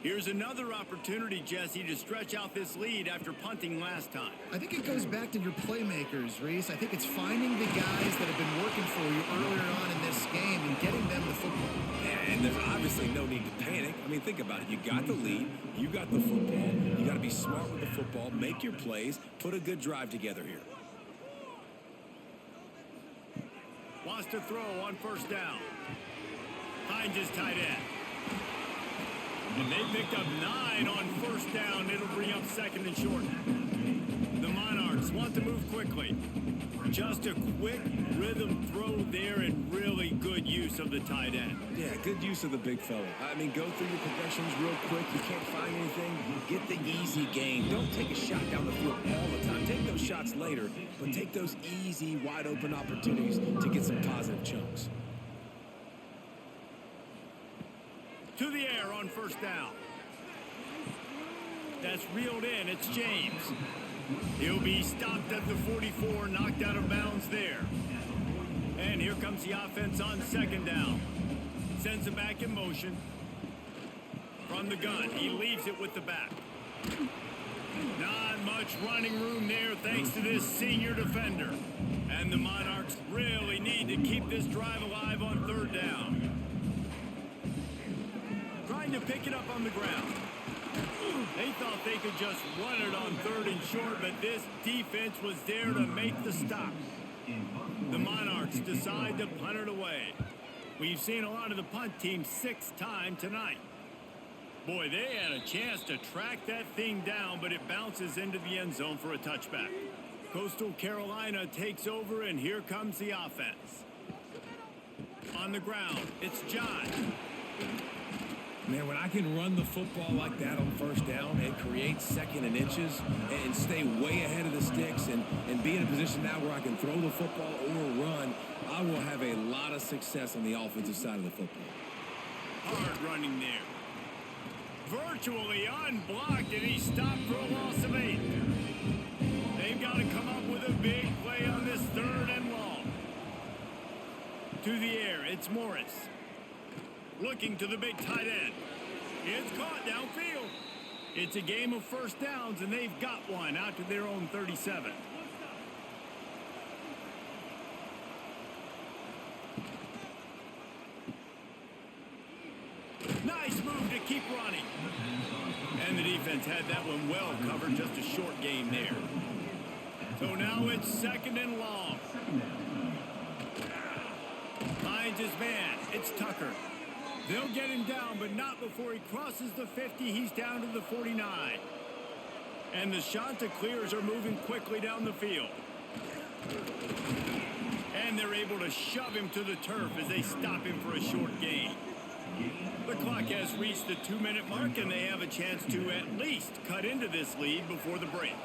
[SPEAKER 1] Here's another opportunity, Jesse, to stretch out this lead after punting last time.
[SPEAKER 3] I think it goes back to your playmakers, Reese. I think it's finding the guys that have been working for you earlier on in this game and getting them the football.
[SPEAKER 2] Yeah, and there's obviously no need to panic. I mean, think about it. You got the lead. You got the football. You got to be smart with the football. Make your plays. Put a good drive together here.
[SPEAKER 1] Wants to throw on first down. Finds his tight end. And they picked up 9 on first down. It'll bring up second and short. The Monarchs want to move quickly. Just a quick rhythm throw there and really good use of the tight end.
[SPEAKER 2] Yeah, good use of the big fella. I mean, go through your progressions real quick. You can't find anything. Get the easy gain. Don't take a shot down the field all the time. Take those shots later, but take those easy, wide-open opportunities to get some positive chunks.
[SPEAKER 1] To the air on first down. That's reeled in. It's James. He'll be stopped at the 44, knocked out of bounds there. And here comes the offense on second down. Sends it back in motion. From the gun, he leaves it with the back. Not much running room there thanks to this senior defender. And the Monarchs really need to keep this drive alive on third down. Trying to pick it up on the ground. They thought they could just run it on third and short, but this defense was there to make the stop. The Monarchs decide to punt it away. We've seen a lot of the punt team 6 times tonight. Boy, they had a chance to track that thing down, but it bounces into the end zone for a touchback. Coastal Carolina takes over, and here comes the offense. On the ground, it's John.
[SPEAKER 2] Man, when I can run the football like that on first down and create second and inches and stay way ahead of the sticks and be in a position now where I can throw the football or run, I will have a lot of success on the offensive side of the football.
[SPEAKER 1] Hard running there. Virtually unblocked, and he stopped for a loss of 8. They've got to come up with a big play on this third and long. To the air, it's Morris. Looking to the big tight end. It's caught downfield. It's a game of first downs, and they've got one out to their own 37. Nice move to keep running. And the defense had that one well covered. Just a short game there. So now it's second and long. Finds his man. It's Tucker. They'll get him down, but not before he crosses the 50. He's down to the 49. And the Chanticleers are moving quickly down the field. And they're able to shove him to the turf as they stop him for a short gain. The clock has reached the 2-minute mark, and they have a chance to at least cut into this lead before the break.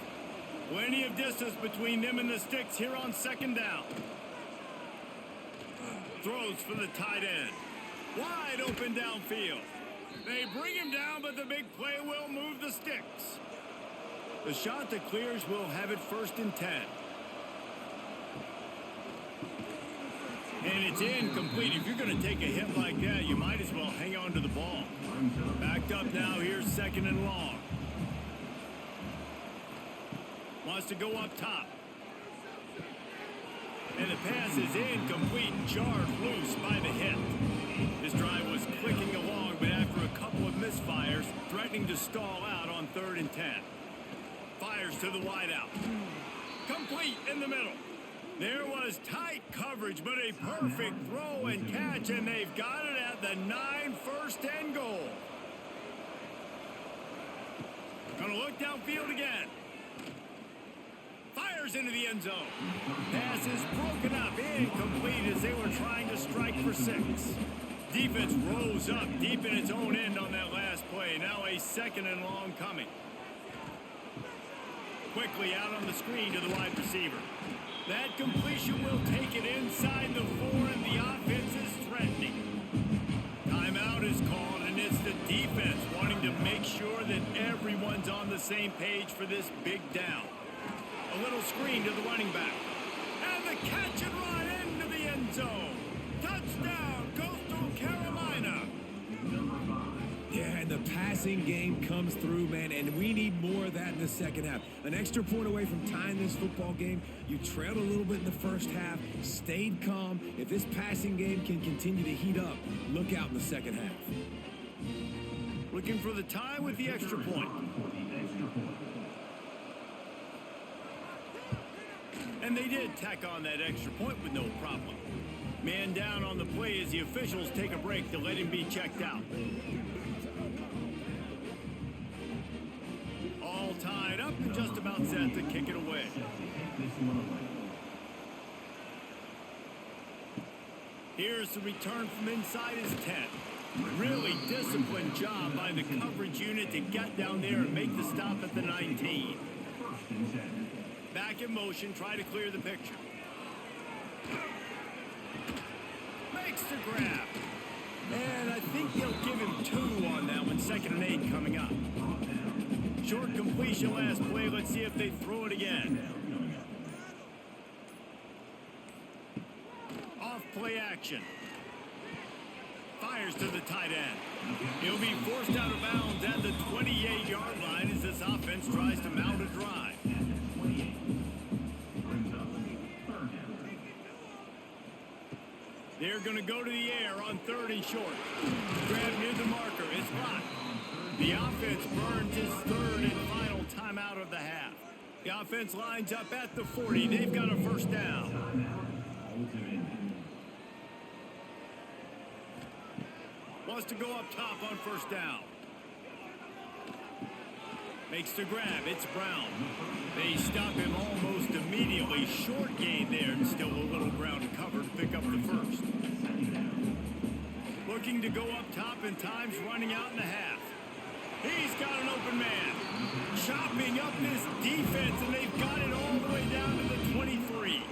[SPEAKER 1] Plenty of distance between them and the sticks here on second down. Throws for the tight end. Wide open downfield. They bring him down, but the big play will move the sticks. The Chanticleers will have it 1st and 10. And it's incomplete. If you're going to take a hit like that, you might as well hang on to the ball. Backed up now. Here's 2nd and long. Wants to go up top. And the pass is incomplete, jarred loose by the hit. This drive was clicking along, but after a couple of misfires, threatening to stall out on 3rd and 10. Fires to the wideout. Complete in the middle. There was tight coverage, but a perfect throw and catch, and they've got it at the 9, 1st and goal. Gonna look downfield again. Fires into the end zone. Pass is broken up, incomplete as they were trying to strike for 6. Defense rose up deep in its own end on that last play. Now a 2nd and long coming. Quickly out on the screen to the wide receiver. That completion will take it inside the 4, and the offense is threatening. Timeout is called, and it's the defense wanting to make sure that everyone's on the same page for this big down. A little screen to the running back. And the catch and run into the end zone. Touchdown, Coastal Carolina.
[SPEAKER 2] Yeah, and the passing game comes through, man, and we need more of that in the second half. An extra point away from tying this football game. You trailed a little bit in the first half, stayed calm. If this passing game can continue to heat up, look out in the second half.
[SPEAKER 1] Looking for the tie with the extra point. And they did tack on that extra point with no problem. Man down on the play as the officials take a break to let him be checked out. All tied up and just about set to kick it away. Here's the return from inside his 10. Really disciplined job by the coverage unit to get down there and make the stop at the 19. Back in motion, try to clear the picture. Makes the grab. And I think they'll give him 2 on that one. 2nd and 8 coming up. Short completion last play. Let's see if they throw it again. Off play action. Fires to the tight end. He'll be forced out of bounds at the 28-yard line as this offense tries to mount a drive. They're going to go to the air on 3rd and short. Grab near the marker. It's blocked. The offense burns its 3rd and final timeout of the half. The offense lines up at the 40. They've got a 1st down. Wants to go up top on 1st down. Makes the grab. It's Brown. They stop him almost immediately. Short gain there, and still a little ground to cover to pick up the 1st. Looking to go up top, and time's running out in the half. He's got an open man. Chopping up this defense, and they've got it all the way down to the 23.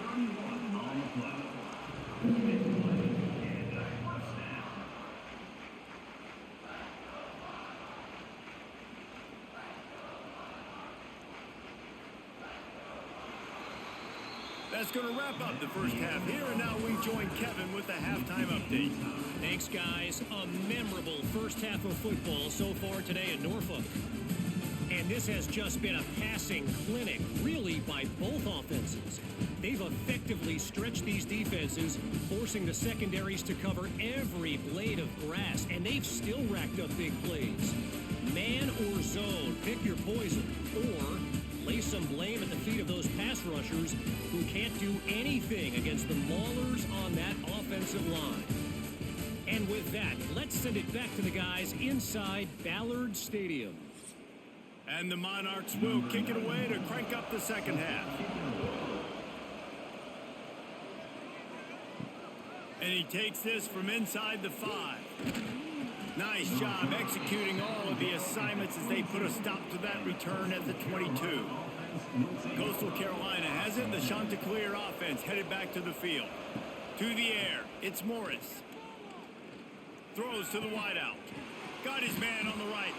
[SPEAKER 1] That's going to wrap up the first half here, and now we join Kevin with the halftime update.
[SPEAKER 5] Thanks, guys. A memorable first half of football so far today in Norfolk. And this has just been a passing clinic, really, by both offenses. They've effectively stretched these defenses, forcing the secondaries to cover every blade of grass, and they've still racked up big plays. Man or zone, pick your poison, or lay some blame at the feet of those pass rushers who can't do anything against the maulers on that offensive line. And with that, let's send it back to the guys inside Ballard Stadium.
[SPEAKER 1] And the Monarchs will kick it away to crank up the second half. And he takes this from inside the 5. Nice job executing all of the assignments as they put a stop to that return at the 22. Coastal Carolina has it. The Chanticleer offense headed back to the field. To the air. It's Morris. Throws to the wideout. Got his man on the right.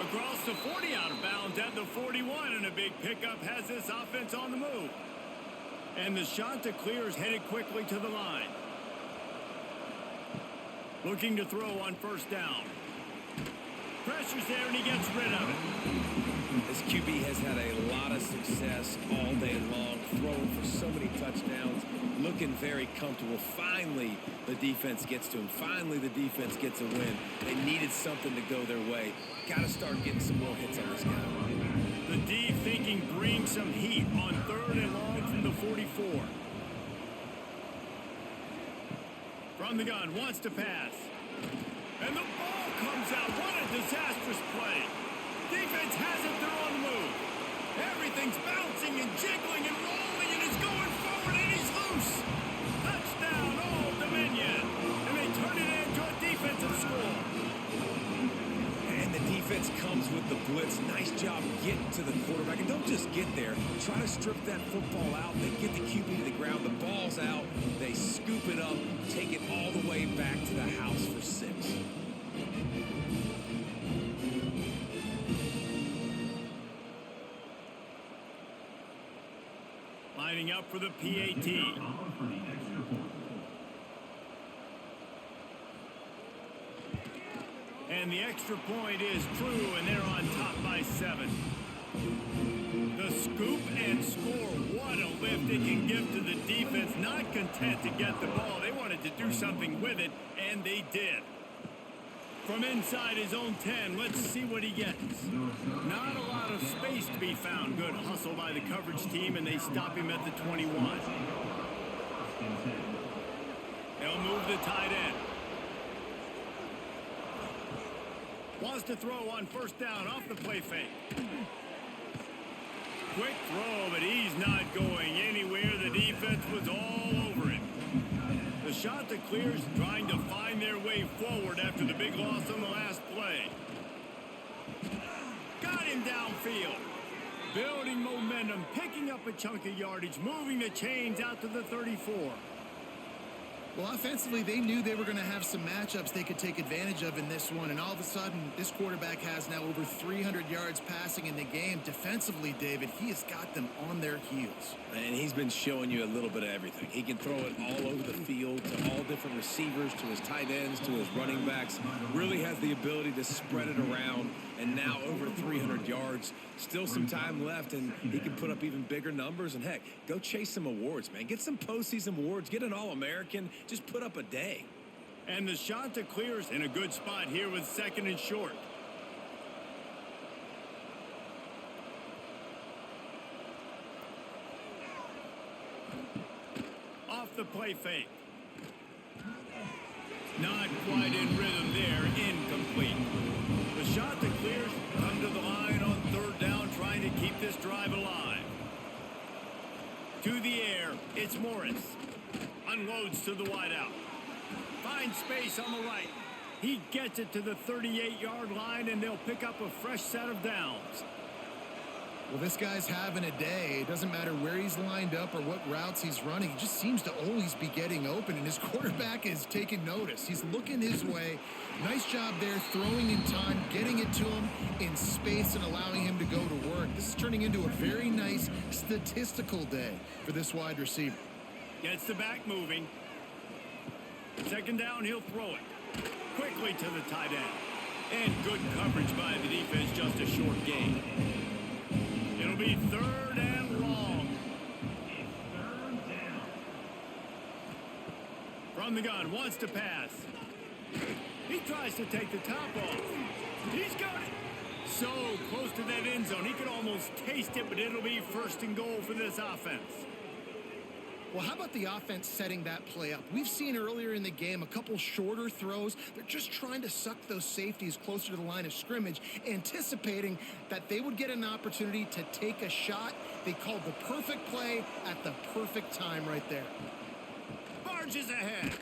[SPEAKER 1] Across the 40, out of bounds at the 41, and a big pickup has this offense on the move. And the Chanticleers headed quickly to the line. Looking to throw on first down. Pressure's there, and he gets rid of it.
[SPEAKER 2] This QB has had a lot of success all day long, throwing for so many touchdowns, looking very comfortable. Finally, the defense gets to him. Finally, the defense gets a win. They needed something to go their way. Got to start getting some more hits on this guy.
[SPEAKER 1] The D thinking bring some heat on 3rd and long from the 44. From the gun, wants to pass. And the ball comes out. What a disastrous play. Defense has it. They're on the move. Everything's bouncing and jiggling and rolling, and it's going forward, and he's loose. Touchdown, Old Dominion. And they turn it into a defensive score.
[SPEAKER 2] And the defense comes with the blitz. Nice job getting to the quarterback. And don't just get there. Try to strip that football out. They get the QB to the ground. The ball's out. They scoop it up, take it all the way back to the house for 6.
[SPEAKER 1] Lining up for the PAT. And the extra point is true, and they're on top by 7. The scoop and score. What a lift it can give to the defense. Not content to get the ball. They wanted to do something with it, and they did. From inside his own 10, let's see what he gets. Not a lot of space to be found. Good hustle by the coverage team, and they stop him at the 21. They'll move the tight end. Wants to throw on first down off the play fake. Quick throw, but he's not going anywhere. The defense was all over him. The Chanticleers trying to find their way forward after the big loss on the last play. Got him downfield. Building momentum, picking up a chunk of yardage, moving the chains out to the 34.
[SPEAKER 3] Well, offensively, they knew they were going to have some matchups they could take advantage of in this one, and all of a sudden, this quarterback has now over 300 yards passing in the game. Defensively, David, he has got them on their heels.
[SPEAKER 2] And he's been showing you a little bit of everything. He can throw it all over the field to all different receivers, to his tight ends, to his running backs. Really has the ability to spread it around, and now over 300 yards. Still some time left, and he can put up even bigger numbers. And, heck, go chase some awards, man. Get some postseason awards. Get an All-American. Just put up a day.
[SPEAKER 1] And the Chanticleers in a good spot here with 2nd and short. Off the play fake. Not quite in rhythm there. Incomplete. The Chanticleers come to the line on 3rd down, trying to keep this drive alive. To the air, it's Morris. Unloads to the wideout. Finds space on the right. He gets it to the 38-yard line, and they'll pick up a fresh set of downs.
[SPEAKER 3] Well, this guy's having a day. It doesn't matter where he's lined up or what routes he's running. He just seems to always be getting open, and his quarterback is taking notice. He's looking his way. Nice job there, throwing in time, getting it to him in space, and allowing him to go to work. This is turning into a very nice statistical day for this wide receiver.
[SPEAKER 1] Gets the back moving. 2nd down, he'll throw it. Quickly to the tight end. And good coverage by the defense, just a short gain. It'll be 3rd and long. From the gun, wants to pass. He tries to take the top off. He's got it. So close to that end zone. He could almost taste it, but it'll be 1st and goal for this offense.
[SPEAKER 3] Well, how about the offense setting that play up? We've seen earlier in the game a couple shorter throws. They're just trying to suck those safeties closer to the line of scrimmage, anticipating that they would get an opportunity to take a shot. They called the perfect play at the perfect time right there.
[SPEAKER 1] Barges ahead.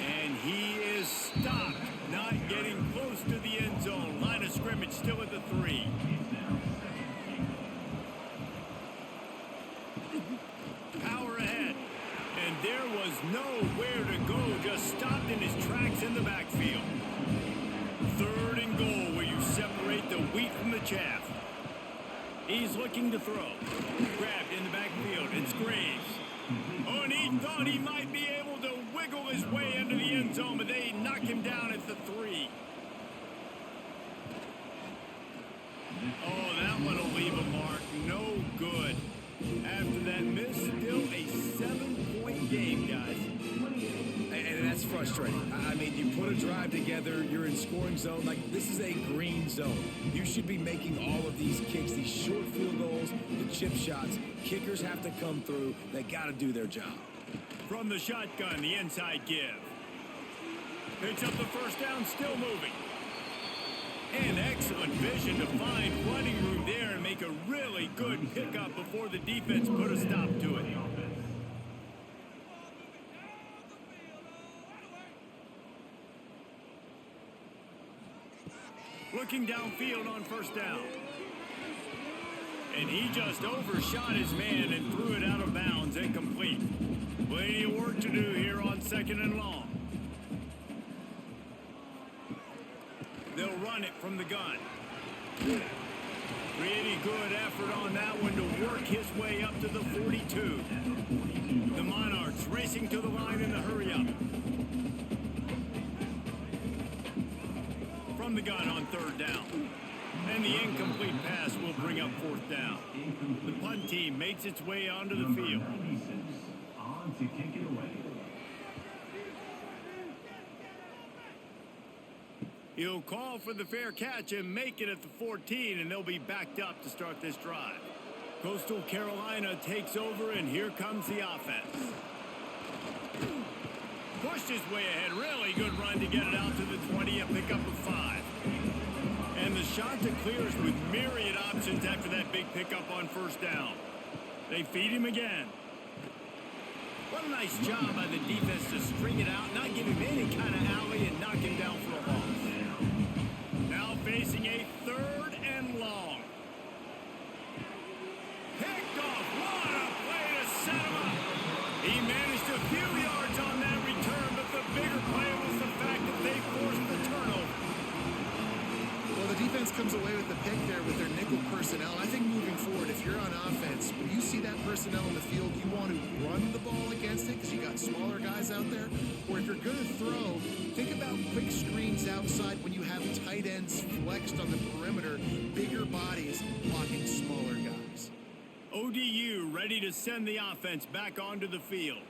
[SPEAKER 1] And he is stopped, not getting close to the end zone. Line of scrimmage still at the 3. Power ahead. And there was nowhere to go, just stopped in his tracks in the backfield. 3rd and goal, where you separate the wheat from the chaff. He's looking to throw. Grabbed in the backfield. It's Graves. Oh, and he thought he might be able to wiggle his way into the end zone, but they knock him down at the 3. Oh, that one will leave a mark. No good. After that miss, still a 7-point game, guys.
[SPEAKER 2] And that's frustrating. I mean, you put a drive together, you're in scoring zone. Like, this is a green zone. You should be making all of these kicks, these short field goals, the chip shots. Kickers have to come through. They got to do their job.
[SPEAKER 1] From the shotgun, the inside give. Picks up the first down, still moving. And excellent vision to find running room there and make a really good pickup before the defense put a stop to it. Looking downfield on first down. And he just overshot his man and threw it out of bounds, incomplete. Plenty of work to do here on 2nd and long. They'll run it from the gun. Pretty good effort on that one to work his way up to the 42. The Monarchs racing to the line in the hurry-up. From the gun on 3rd down. And the incomplete pass will bring up 4th down. The punt team makes its way onto the field.
[SPEAKER 4] On to kick it away.
[SPEAKER 1] He'll call for the fair catch and make it at the 14, and they'll be backed up to start this drive. Coastal Carolina takes over, and here comes the offense. Pushed his way ahead. Really good run to get it out to the 20, a pickup of 5. And the Chanticleers with myriad options after that big pickup on first down. They feed him again. What a nice job by the defense to string it out, not give him any kind of alley, and knock him down for a loss. Now facing a 3rd and long. Picked off. What a play to set him up. He managed a few yards on that return, but the bigger play was the fact that they forced the turnover.
[SPEAKER 3] Well, the defense comes away with the pick there with their nickel personnel. I think moving forward, if you're on offense, when you see that personnel in the field, you want to run the ball against it because you got smaller guys out there. Or if you're going to throw, think about quick screens outside when you have tight ends flexed on the perimeter, bigger bodies blocking smaller guys.
[SPEAKER 1] ODU ready to send the offense back onto the field.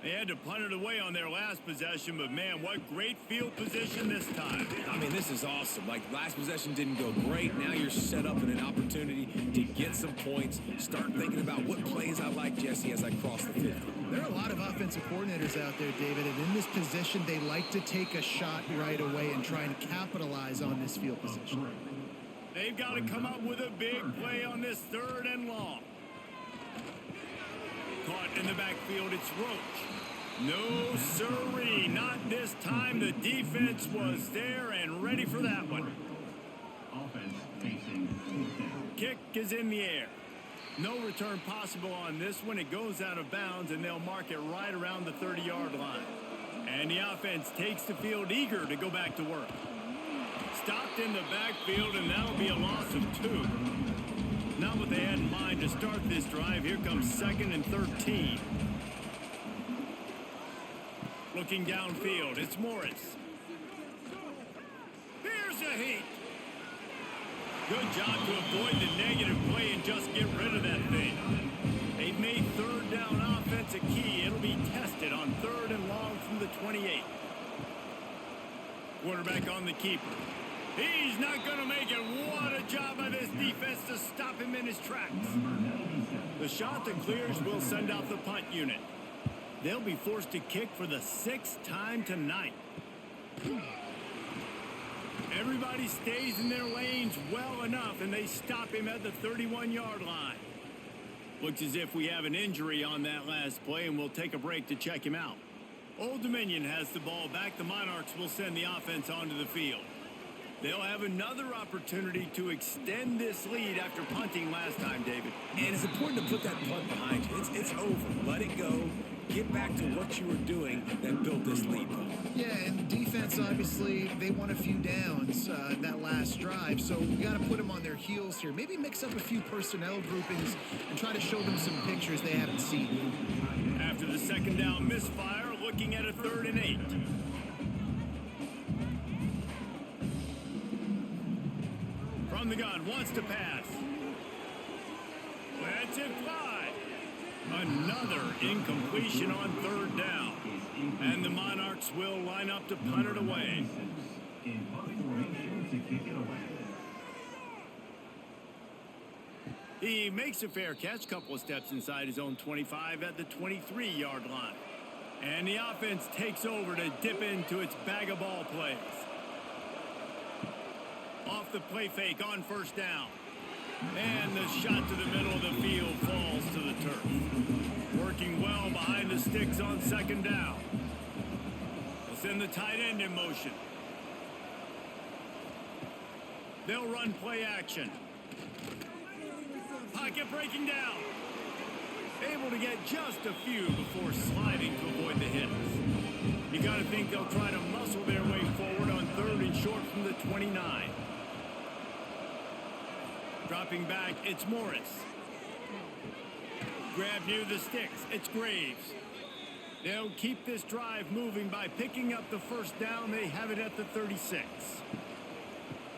[SPEAKER 1] They had to punt it away on their last possession, but man, what great field position this time.
[SPEAKER 2] I mean, this is awesome. Like, last possession didn't go great. Now you're set up in an opportunity to get some points. Start thinking about what plays I like, Jesse, as I cross the 50.
[SPEAKER 3] There are a lot of offensive coordinators out there, David, and in this position, they like to take a shot right away and try and capitalize on this field position.
[SPEAKER 1] They've got to come up with a big play on this 3rd and long. Caught in the backfield, it's Roach. No siree, not this time. The defense was there and ready for that one.
[SPEAKER 4] Offense facing 4th down.
[SPEAKER 1] Kick is in the air. No return possible on this one. It goes out of bounds, and they'll mark it right around the 30-yard line. And the offense takes the field, eager to go back to work. Stopped in the backfield, and that'll be a loss of 2. Not what they had in mind to start this drive. Here comes 2nd and 13. Looking downfield, it's Morris. Here's a heat. Good job to avoid the negative play and just get rid of that thing. They've made 3rd down offense a key. It'll be tested on 3rd and long from the 28. Quarterback on the keeper. He's not going to make it. What a job by this defense to stop him in his tracks. The Chanticleers will send out the punt unit. They'll be forced to kick for the 6th time tonight. Everybody stays in their lanes well enough, and they stop him at the 31-yard line. Looks as if we have an injury on that last play, and we'll take a break to check him out. Old Dominion has the ball back. The Monarchs will send the offense onto the field. They'll have another opportunity to extend this lead after punting last time, David.
[SPEAKER 2] And it's important to put that punt behind you. It's over. Let it go. get back to what you were doing that built this lead.
[SPEAKER 3] Yeah, and defense, obviously, they won a few downs that last drive, so we got to put them on their heels here. Maybe mix up a few personnel groupings and try to show them some pictures they haven't seen.
[SPEAKER 1] After the second down misfire, looking at a 3rd and 8. From the gun, wants to pass. Lets it fly. Another incompletion on 3rd down. And the Monarchs will line up to punt it away.
[SPEAKER 4] In punting formation to kick it away.
[SPEAKER 1] He makes a fair catch, couple of steps inside his own 25 at the 23-yard line. And the offense takes over to dip into its bag of ball plays. Off the play fake on 1st down. And the shot to the middle of the field falls to the turf. Working well behind the sticks on 2nd down. They'll send the tight end in motion. They'll run play action. Pocket breaking down. Able to get just a few before sliding to avoid the hits. You got to think they'll try to muscle their way forward on 3rd and short from the 29. Dropping back, it's Morris. Grab near the sticks, it's Graves. They'll keep this drive moving by picking up the 1st down. They have it at the 36.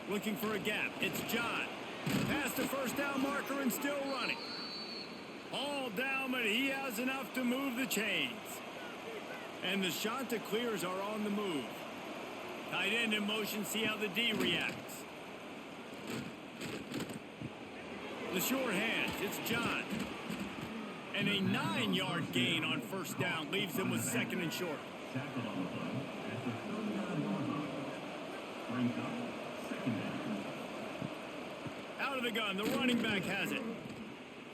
[SPEAKER 1] Looking for a gap, it's John. Past the 1st down marker and still running. All down, but he has enough to move the chains. And the Chanticleers are on the move. Tight end in motion, see how the D reacts. The short hands, it's John. And a 9-yard gain on 1st down leaves them with 2nd and short.
[SPEAKER 4] Tackle on the play at the 39-yard line. Brings up 2nd down.
[SPEAKER 1] Out of the gun, the running back has it.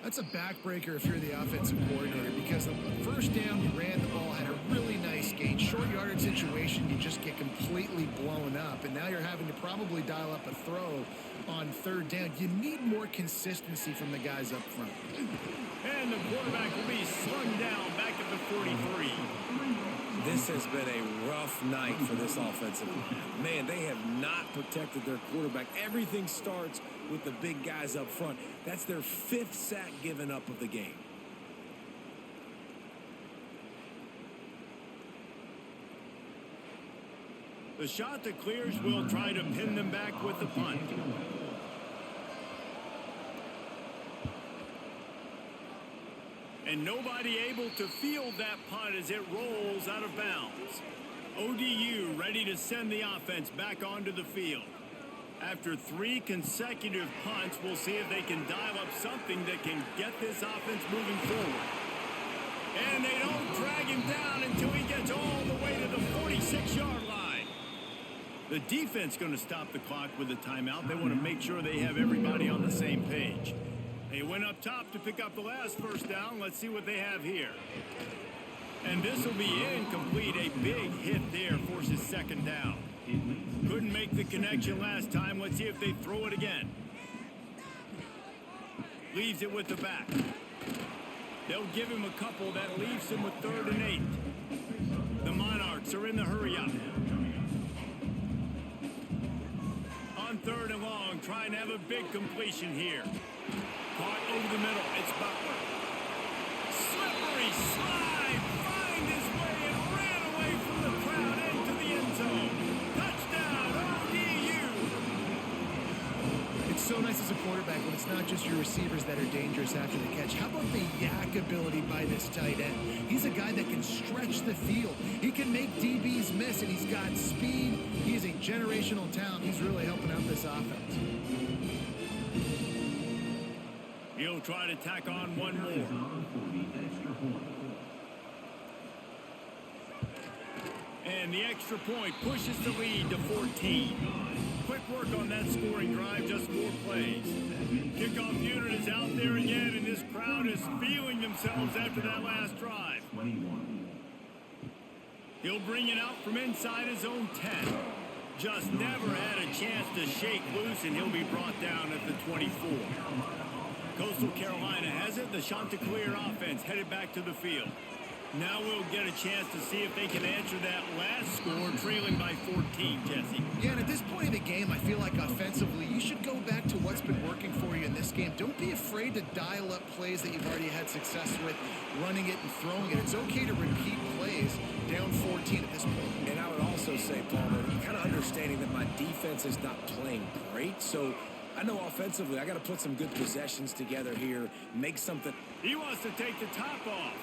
[SPEAKER 3] That's a backbreaker if you're the offensive coordinator, because the 1st down, you ran the ball, had a really nice gain. Short yardage situation, you just get completely blown up, and now you're having to probably dial up a throw on 3rd down. You need more consistency from the guys up front.
[SPEAKER 1] And the quarterback will be slung down back at the 43.
[SPEAKER 2] This has been a rough night for this offensive line. Man, they have not protected their quarterback. Everything starts with the big guys up front. That's their 5th sack given up of the game.
[SPEAKER 1] The Chanticleers will try to pin them back with the punt. And nobody able to field that punt as it rolls out of bounds. ODU ready to send the offense back onto the field. After 3 consecutive punts, we'll see if they can dial up something that can get this offense moving forward. And they don't drag him down until he gets all the way to the 46-yard line. The defense going to stop the clock with a timeout. They want to make sure they have everybody on the same page. They went up top to pick up the last 1st down. Let's see what they have here. And this will be incomplete. A big hit there forces 2nd down. Couldn't make the connection last time. Let's see if they throw it again. Leaves it with the back. They'll give him a couple. That leaves him with 3rd and 8. The Monarchs are in the hurry-up. On 3rd and long, trying to have a big completion here. Caught over the middle. It's Butler. Slippery slide. Find his way and ran away from the crowd into the end zone. Touchdown, ODU.
[SPEAKER 3] It's so nice as a quarterback when it's not just your receivers that are dangerous after the catch. How about the yak ability by this tight end? He's a guy that can stretch the field. He can make DBs miss, and he's got speed. He's a generational talent. He's really helping out this offense.
[SPEAKER 1] He'll try to tack on one more. And the extra point pushes the lead to 14. Quick work on that scoring drive, just 4 plays. Kickoff unit is out there again, and this crowd is feeling themselves after that last drive. He'll bring it out from inside his own 10. Just never had a chance to shake loose, and he'll be brought down at the 24. Coastal Carolina has it. The Chanticleer offense headed back to the field. Now we'll get a chance to see if they can answer that last score, trailing by 14, Jesse.
[SPEAKER 3] Yeah, and at this point of the game, I feel like offensively, you should go back to what's been working for you in this game. Don't be afraid to dial up plays that you've already had success with, running it and throwing it. It's okay to repeat plays down 14 at this point.
[SPEAKER 2] And I would also say, Palmer, kind of understanding that my defense is not playing great, so I know offensively I got to put some good possessions together here, make something.
[SPEAKER 1] He wants to take the top off.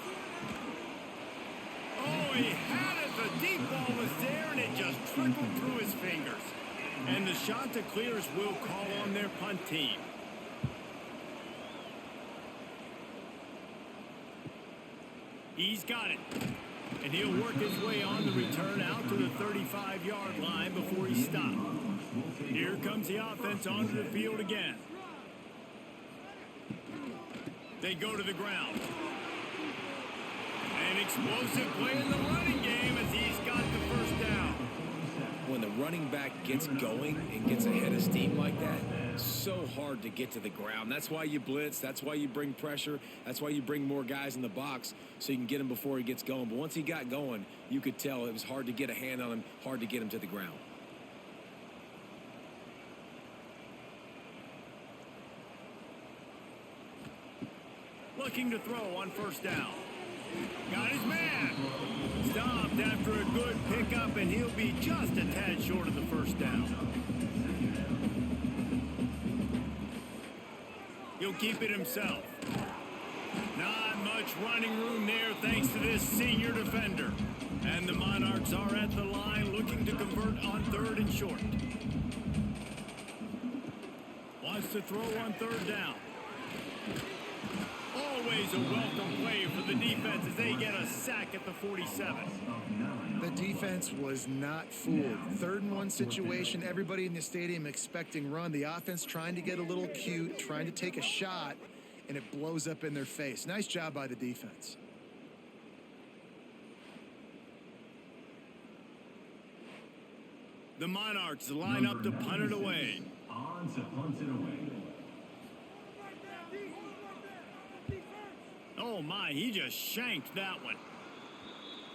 [SPEAKER 1] Oh, he had it. The deep ball was there, and it just trickled through his fingers. And the Chanticleers will call on their punt team. He's got it. And he'll work his way on the return out to the 35-yard line before he stopped. Here comes the offense onto the field again. They go to the ground. An explosive play in the running game as he's got the first down.
[SPEAKER 2] When the running back gets going and gets ahead of steam like that, so hard to get to the ground. That's why you blitz. That's why you bring pressure. That's why you bring more guys in the box so you can get him before he gets going. But once he got going, you could tell it was hard to get a hand on him, hard to get him to the ground.
[SPEAKER 1] Looking to throw on first down. Got his man. Stopped after a good pickup, and he'll be just a tad short of the first down. He'll keep it himself. Not much running room there thanks to this senior defender. And the Monarchs are at the line looking to convert on third and short. Wants to throw on third down. Always a welcome play for the defense as they get a sack at the 47.
[SPEAKER 3] The defense was not fooled. 3rd and 1 situation, everybody in the stadium expecting run. The offense trying to get a little cute, trying to take a shot, and it blows up in their face. Nice job by the defense.
[SPEAKER 1] The Monarchs line up to punt it away.
[SPEAKER 4] On to punt it away.
[SPEAKER 1] Oh my, he just shanked that one.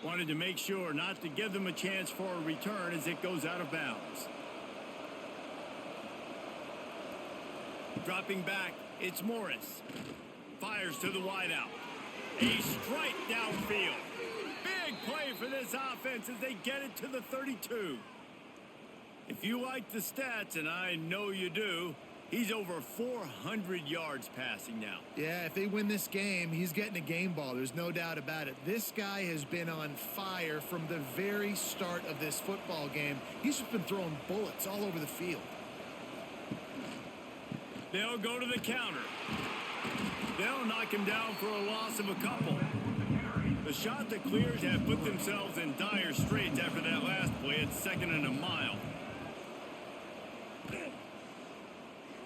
[SPEAKER 1] Wanted to make sure not to give them a chance for a return as it goes out of bounds. Dropping back, it's Morris. Fires to the wideout. A strike downfield. Big play for this offense as they get it to the 32. If you like the stats, and I know you do, he's over 400 yards passing now.
[SPEAKER 3] Yeah, if they win this game, he's getting a game ball. There's no doubt about it. This guy has been on fire from the very start of this football game. He's just been throwing bullets all over the field.
[SPEAKER 1] They'll go to the counter. They'll knock him down for a loss of a couple. The Chanticleers have put themselves in dire straits after that last play at 2nd and a mile.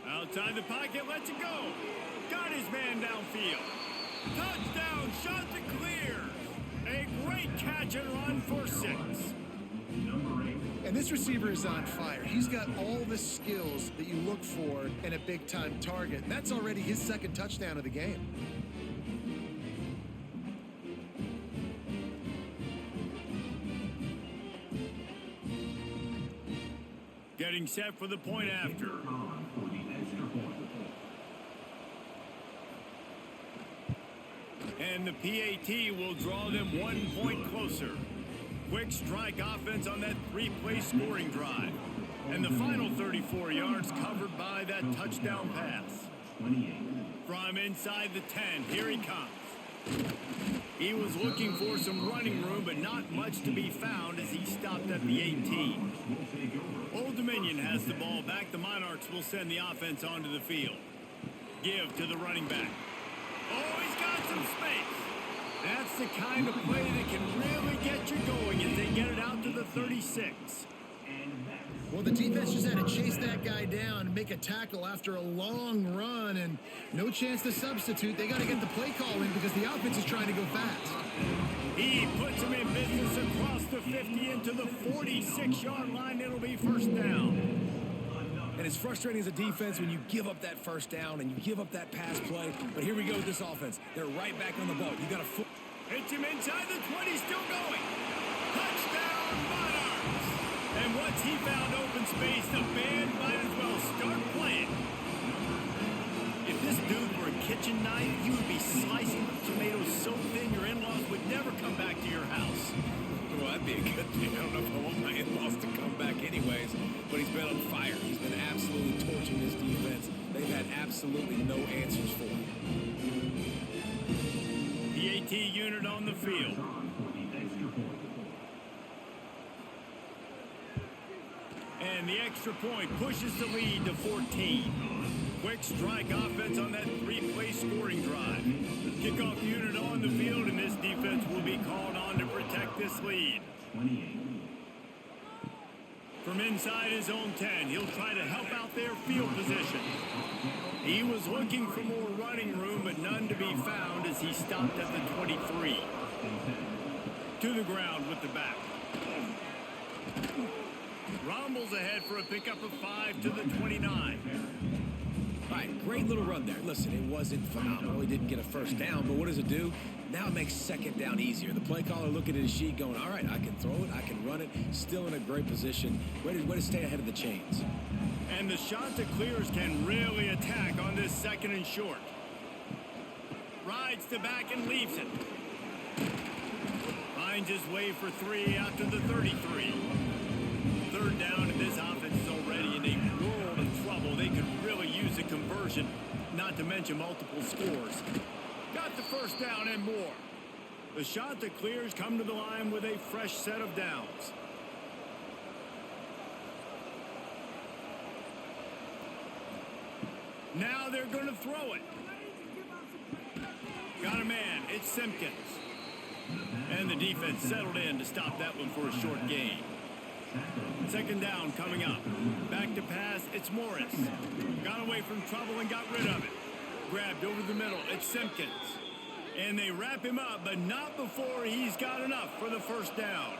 [SPEAKER 1] Outside the pocket, lets it go. Got his man downfield. Touchdown, Chanticleers. A great catch and run for 6.
[SPEAKER 3] And this receiver is on fire. He's got all the skills that you look for in a big-time target. And that's already his 2nd touchdown of the game.
[SPEAKER 1] Getting set for the point after. And the PAT will draw them 1 point closer. Quick strike offense on that 3-play scoring drive. And the final 34 yards covered by that touchdown pass. From inside the 10, here he comes. He was looking for some running room, but not much to be found as he stopped at the 18. Old Dominion has the ball back. The Monarchs will send the offense onto the field. Give to the running back. Oh, he's got some space. That's the kind of play that can really get you going as they get it out to the 36.
[SPEAKER 3] Well, the defense just had to chase that guy down and make a tackle after a long run, and no chance to substitute. They got to get the play call in because the offense is trying to go fast.
[SPEAKER 1] He puts him in business across the 50 into the 46-yard line. It'll be first down.
[SPEAKER 2] And it's frustrating as a defense when you give up that first down and you give up that pass play. But here we go with this offense. They're right back on the ball. You got to.
[SPEAKER 1] Hits him inside the 20, still going. Touchdown, Monarchs! And once he found open space, the band might as well start playing. If this dude were a kitchen knife, you would be slicing tomatoes so thin your in-laws would never come back to your house.
[SPEAKER 2] Well, that'd be a good thing. I don't know if I want my in-laws to come back anyways, but he's been on fire. He's been absolutely torching this defense. They've had absolutely no answers for him.
[SPEAKER 1] PAT unit on the field. And the extra point pushes the lead to 14. Quick strike offense on that three-play scoring drive. Kickoff unit on the field, and this defense will be called on to protect this lead.
[SPEAKER 4] 28.
[SPEAKER 1] From inside his own 10, he'll try to help out their field position. He was looking for more running room, but none to be found as he stopped at the 23. To the ground with the back. Rumbles ahead for a pickup of 5 to the 29.
[SPEAKER 2] All right, great little run there. Listen, it wasn't phenomenal. He didn't get a first down, but what does it do? Now it makes second down easier. The play caller looking at his sheet going, all right, I can throw it, I can run it, still in a great position, ready to stay ahead of the chains.
[SPEAKER 1] And the Chanticleers can really attack on this second and short. Rides the back and leaves it. Finds his way for 3 out to the 33. Third down, and this offense is already in a world of trouble. They could really use a conversion, not to mention multiple scores. Got the first down and more. The Chanticleers come to the line with a fresh set of downs. Now they're going to throw it. Got a man. It's Simpkins. And the defense settled in to stop that one for a short gain. Second down coming up. Back to pass, it's Morris. Got away from trouble and got rid of it. Grabbed over the middle, it's Simpkins. And they wrap him up, but not before he's got enough for the first down.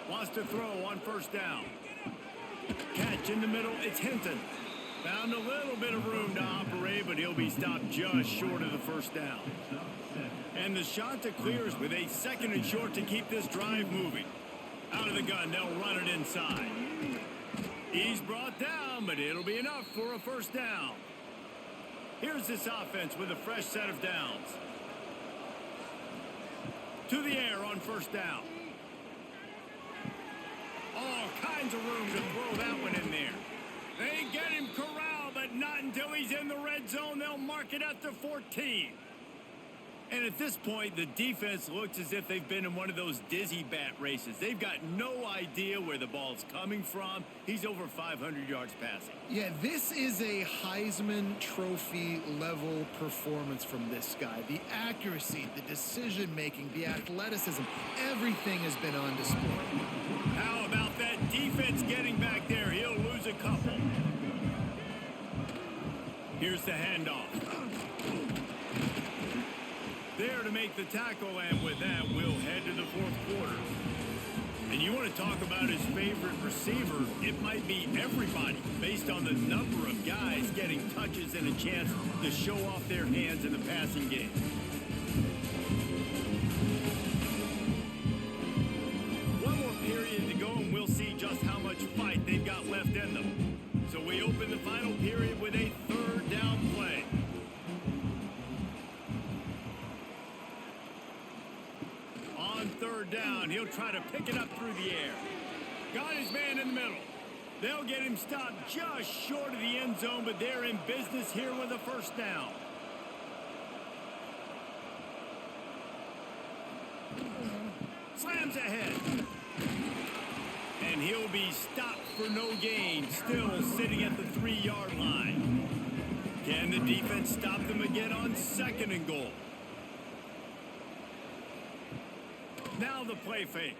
[SPEAKER 1] Wants to throw on first down. Catch in the middle, it's Hinton. Found a little bit of room to operate, but he'll be stopped just short of the first down. And the Chanticleers with a second and short to keep this drive moving. Out of the gun, they'll run it inside. He's brought down, but it'll be enough for a first down. Here's this offense with a fresh set of downs. To the air on first down. All kinds of room to throw that one in there. They get him corralled, but not until he's in the red zone. They'll mark it at the 14. And at this point, the defense looks as if they've been in one of those dizzy bat races. They've got no idea where the ball's coming from. He's over 500 yards passing.
[SPEAKER 3] Yeah, this is a Heisman Trophy level performance from this guy. The accuracy, the decision-making, the athleticism, everything has been on display.
[SPEAKER 1] How about that defense getting back there? He'll lose a couple. Here's the handoff. There to make the tackle, and with that, we'll head to the fourth quarter. And you want to talk about his favorite receiver, it might be everybody, based on the number of guys getting touches and a chance to show off their hands in the passing game. One more period to go, and we'll see just how much fight they've got left in them. So we open the final period with a third down play. Third down, he'll try to pick it up through the air. Got his man in the middle. They'll get him stopped just short of the end zone, but they're in business here with a first down. Slams ahead. And he'll be stopped for no gain, still sitting at the 3-yard line. Can the defense stop them again on second and goal? Now the play fake.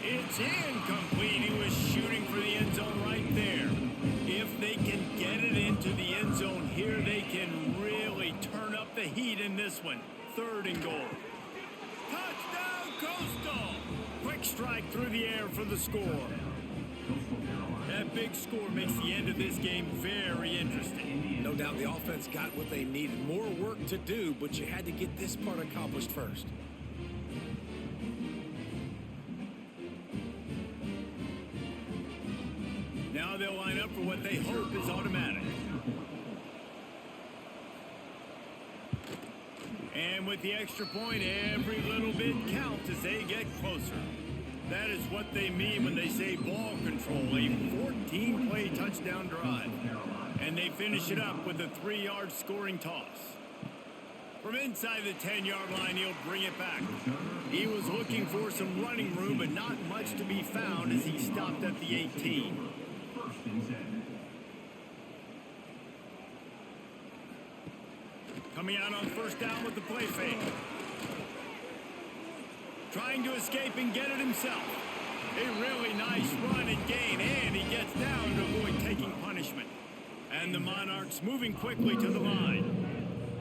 [SPEAKER 1] It's incomplete. He was shooting for the end zone right there. If they can get it into the end zone here, they can really turn up the heat in this one. Third and goal. Touchdown, Coastal! Quick strike through the air for the score. That big score makes the end of this game very interesting.
[SPEAKER 2] No doubt the offense got what they needed. More work to do, but you had to get this part accomplished first.
[SPEAKER 1] Now they'll line up for what they hope is automatic. And with the extra point, every little bit counts as they get closer. That is what they mean when they say ball control, a 14-play touchdown drive. And they finish it up with a 3-yard scoring toss. From inside the 10-yard line, he'll bring it back. He was looking for some running room, but not much to be found as he stopped at the 18.
[SPEAKER 4] First and 10.
[SPEAKER 1] Coming out on first down with the play fake. Trying to escape and get it himself. A really nice run and gain, and he gets down to avoid taking punishment. And the Monarchs moving quickly to the line.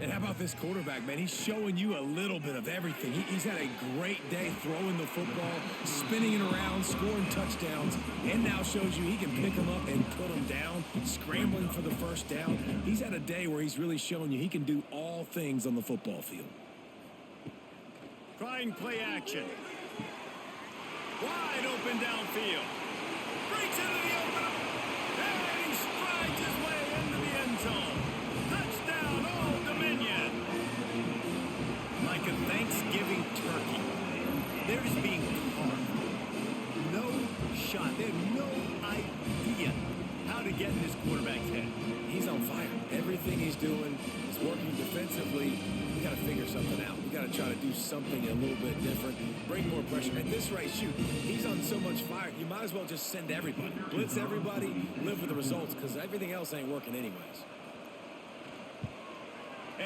[SPEAKER 2] And how about this quarterback, man? He's showing you a little bit of everything. He's had a great day throwing the football, spinning it around, scoring touchdowns, and now shows you he can pick them up and put them down, scrambling for the first down. He's had a day where he's really showing you he can do all things on the football field.
[SPEAKER 1] Trying play action. Wide open downfield. Breaks into the open. And he strides his way into the end zone. Touchdown, Old Dominion. Like a Thanksgiving turkey. They're just being carved. No shot. They have no idea how to get in this quarterback's head.
[SPEAKER 2] He's on fire. Everything he's doing is working defensively. We got to figure something out. We got to try to do something a little bit different. Bring more pressure. At this rate, shoot, he's on so much fire. You might as well just send everybody. Blitz everybody, live with the results, because everything else ain't working anyways.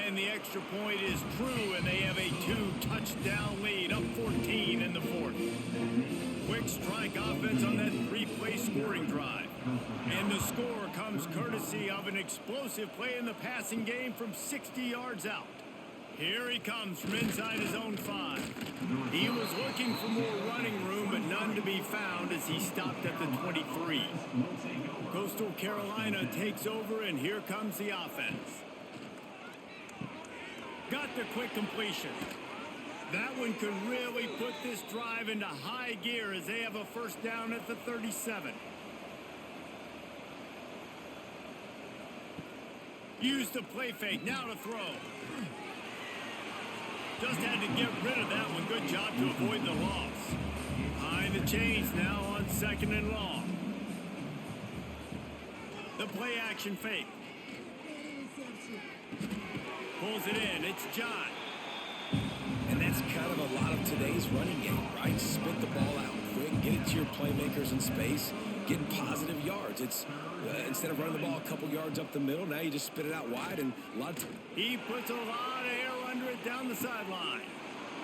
[SPEAKER 1] And the extra point is true, and they have a 2-touchdown lead, up 14 in the fourth. Quick strike offense on that 3-play scoring drive. And the score comes courtesy of an explosive play in the passing game from 60 yards out. Here he comes from inside his own 5. He was looking for more running room, but none to be found as he stopped at the 23. Coastal Carolina takes over, and here comes the offense. Got the quick completion. That one could really put this drive into high gear as they have a first down at the 37. Used the play fake, now to throw. Just had to get rid of that one. Good job to avoid the loss. Behind the chains now on 2nd and long. The play action fake. Pulls it in. It's John.
[SPEAKER 2] And that's kind of a lot of today's running game, right? Spit the ball out quick, get it to your playmakers in space, getting positive yards. It's instead of running the ball a couple yards up the middle, now you just spit it out wide, and a lot of
[SPEAKER 1] he puts a lot of air under it down the sideline.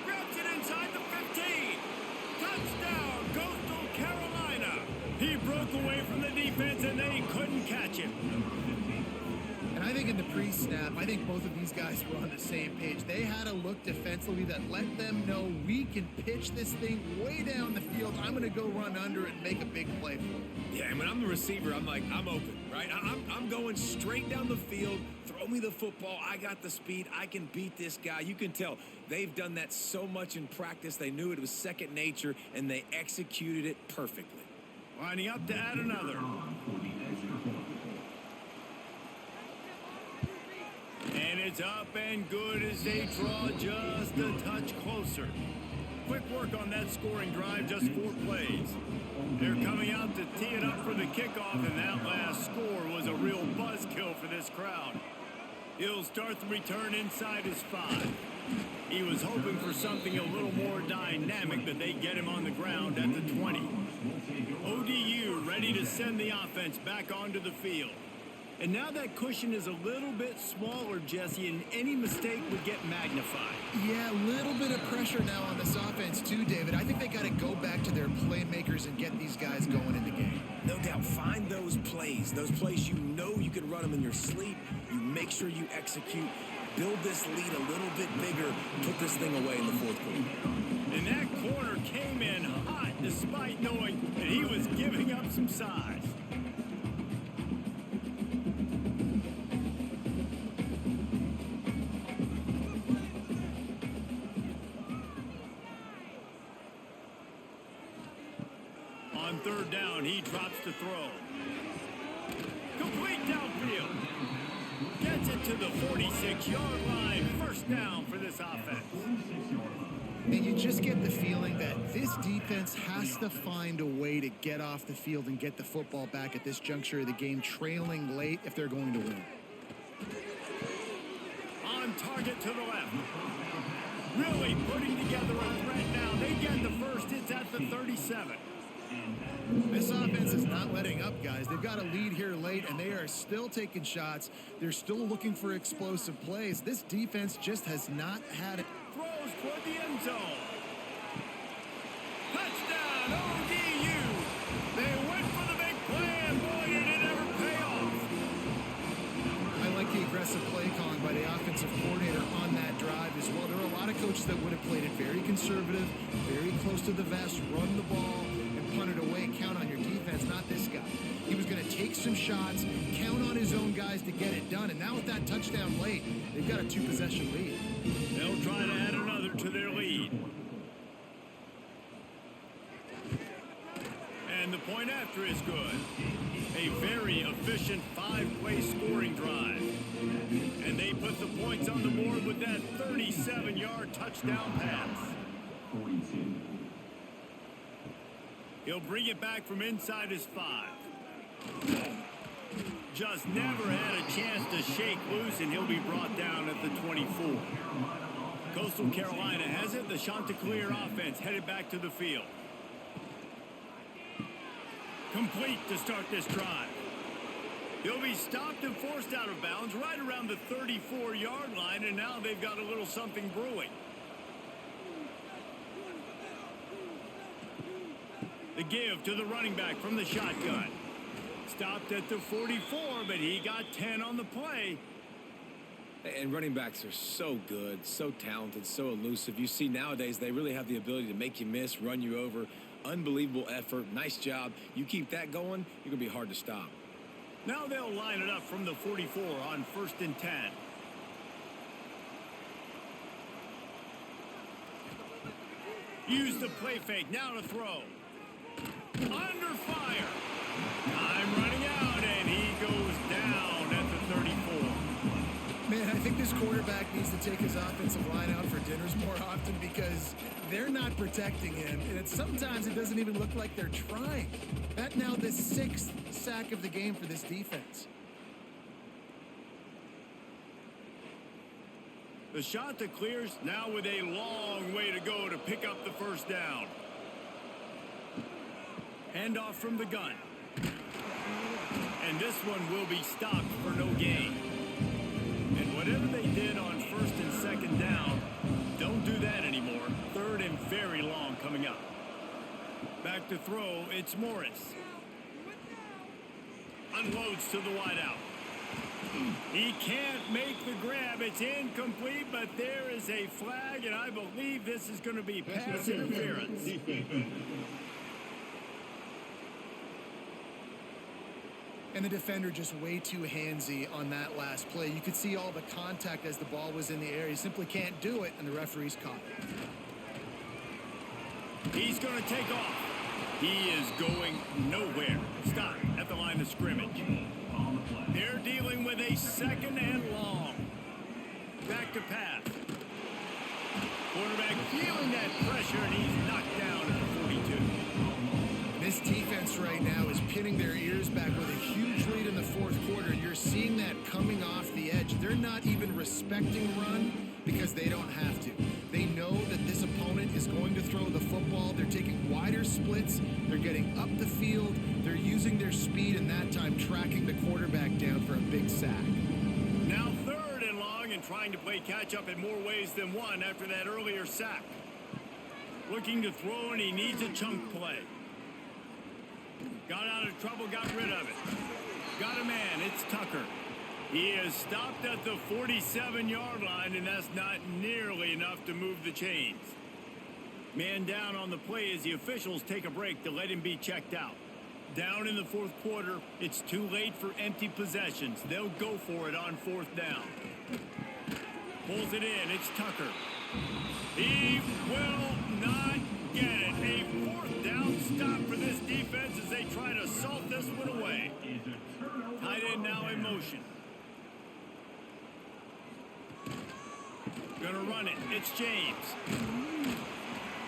[SPEAKER 1] Grabs it inside the 15. Touchdown, Coastal Carolina. He broke away from the defense, and they couldn't catch him.
[SPEAKER 3] And I think in the pre-snap, I think both of these guys were on the same page. They had a look defensively that let them know we can pitch this thing way down the field. I'm going to go run under it and make a big play for it.
[SPEAKER 2] Yeah, and when I'm the receiver, I'm like, I'm open, right? I'm going straight down the field. Throw me the football. I got the speed. I can beat this guy. You can tell they've done that so much in practice. They knew it was second nature, and they executed it perfectly.
[SPEAKER 1] Lining up to add another. And it's up and good as they draw just a touch closer. Quick work on that scoring drive, just 4 plays. They're coming out to tee it up for the kickoff, and that last score was a real buzzkill for this crowd. He'll start the return inside his 5. He was hoping for something a little more dynamic, but they get him on the ground at the 20. ODU ready to send the offense back onto the field. And now that cushion is a little bit smaller, Jesse, and any mistake would get magnified.
[SPEAKER 3] Yeah, a little bit of pressure now on this offense too, David. I think they got to go back to their playmakers and get these guys going in the game.
[SPEAKER 2] No doubt, find those plays you know you can run them in your sleep. You make sure you execute. build this lead a little bit bigger, put this thing away in the fourth quarter.
[SPEAKER 1] And that corner came in hot despite knowing that he was giving up some size. On third down, he drops to throw. Complete downfield. Gets it to the 46-yard line. First down for this offense.
[SPEAKER 3] And you just get the feeling that this defense has to find a way to get off the field and get the football back at this juncture of the game, trailing late if they're going to win.
[SPEAKER 1] On target to the left. Really putting together a threat now. They get the first. It's at the 37.
[SPEAKER 3] This offense is not letting up, guys. They've got a lead here late, and they are still taking shots. They're still looking for explosive plays. This defense just has not had it.
[SPEAKER 1] Throws toward the end zone. Touchdown, ODU. They went for the big play, and boy, did it ever pay off.
[SPEAKER 3] I like the aggressive play calling by the offensive coordinator on that drive as well. There are a lot of coaches that would have played it very conservative, very close to the vest, run the ball, and punt it away. Count on your defense, not this guy. He was going to take some shots, count on his own guys to get it done. And now with that touchdown late, they've got a 2-possession lead.
[SPEAKER 1] They'll try to add another to their lead. And the point after is good. A very efficient 5-play scoring drive. And they put the points on the board with that 37-yard touchdown pass.
[SPEAKER 4] 42.
[SPEAKER 1] He'll bring it back from inside his 5. Just never had a chance to shake loose, and he'll be brought down at the 24. Coastal Carolina has it. The Chanticleer offense headed back to the field. Complete to start this drive. He'll be stopped and forced out of bounds right around the 34-yard line, and now they've got a little something brewing. The give to the running back from the shotgun. Stopped at the 44, but he got 10 on the play.
[SPEAKER 2] And running backs are so good, so talented, so elusive. You see nowadays they really have the ability to make you miss, run you over. Unbelievable effort. Nice job. You keep that going, you're going to be hard to stop.
[SPEAKER 1] Now they'll line it up from the 44 on 1st and 10. Use the play fake. Now to throw. Under fire. Time running out, and he goes down at the 34.
[SPEAKER 3] Man, I think this quarterback needs to take his offensive line out for dinners more often because they're not protecting him. And sometimes it doesn't even look like they're trying. That now the 6th sack of the game for this defense.
[SPEAKER 1] The Chanticleers now with a long way to go to pick up the first down. Handoff from the gun. And this one will be stopped for no gain. And whatever they did on 1st and 2nd down, don't do that anymore. 3rd and very long coming up. Back to throw, it's Morris. Unloads to the wideout. He can't make the grab. It's incomplete, but there is a flag, and I believe this is going to be pass interference.
[SPEAKER 3] And the defender just way too handsy on that last play. You could see all the contact as the ball was in the air. He simply can't do it, and the referee's caught it.
[SPEAKER 1] He's going to take off. He is going nowhere. Stop at the line of scrimmage. They're dealing with a 2nd and long. Back to pass. Quarterback feeling that pressure, and he's knocked down at the 42.
[SPEAKER 3] This defense right now is pinning their ears back with a huge lead in the 4th quarter, and you're seeing that coming off the edge. They're not even respecting run because they don't have to. They know that this opponent is going to throw the football. They're taking wider splits. They're getting up the field. They're using their speed, and that time tracking the quarterback down for a big sack.
[SPEAKER 1] Now 3rd and long, and trying to play catch-up in more ways than one after that earlier sack. Looking to throw, and he needs a chunk play. Got out of trouble, got rid of it. Got a man, it's Tucker. He is stopped at the 47-yard line, and that's not nearly enough to move the chains. Man down on the play as the officials take a break to let him be checked out. Down in the fourth quarter, it's too late for empty possessions. They'll go for it on fourth down. Pulls it in. It's Tucker. He will not get it. A fourth down stop for this defense as they try to salt this one away. Tight end now in motion. Gonna run it. It's James.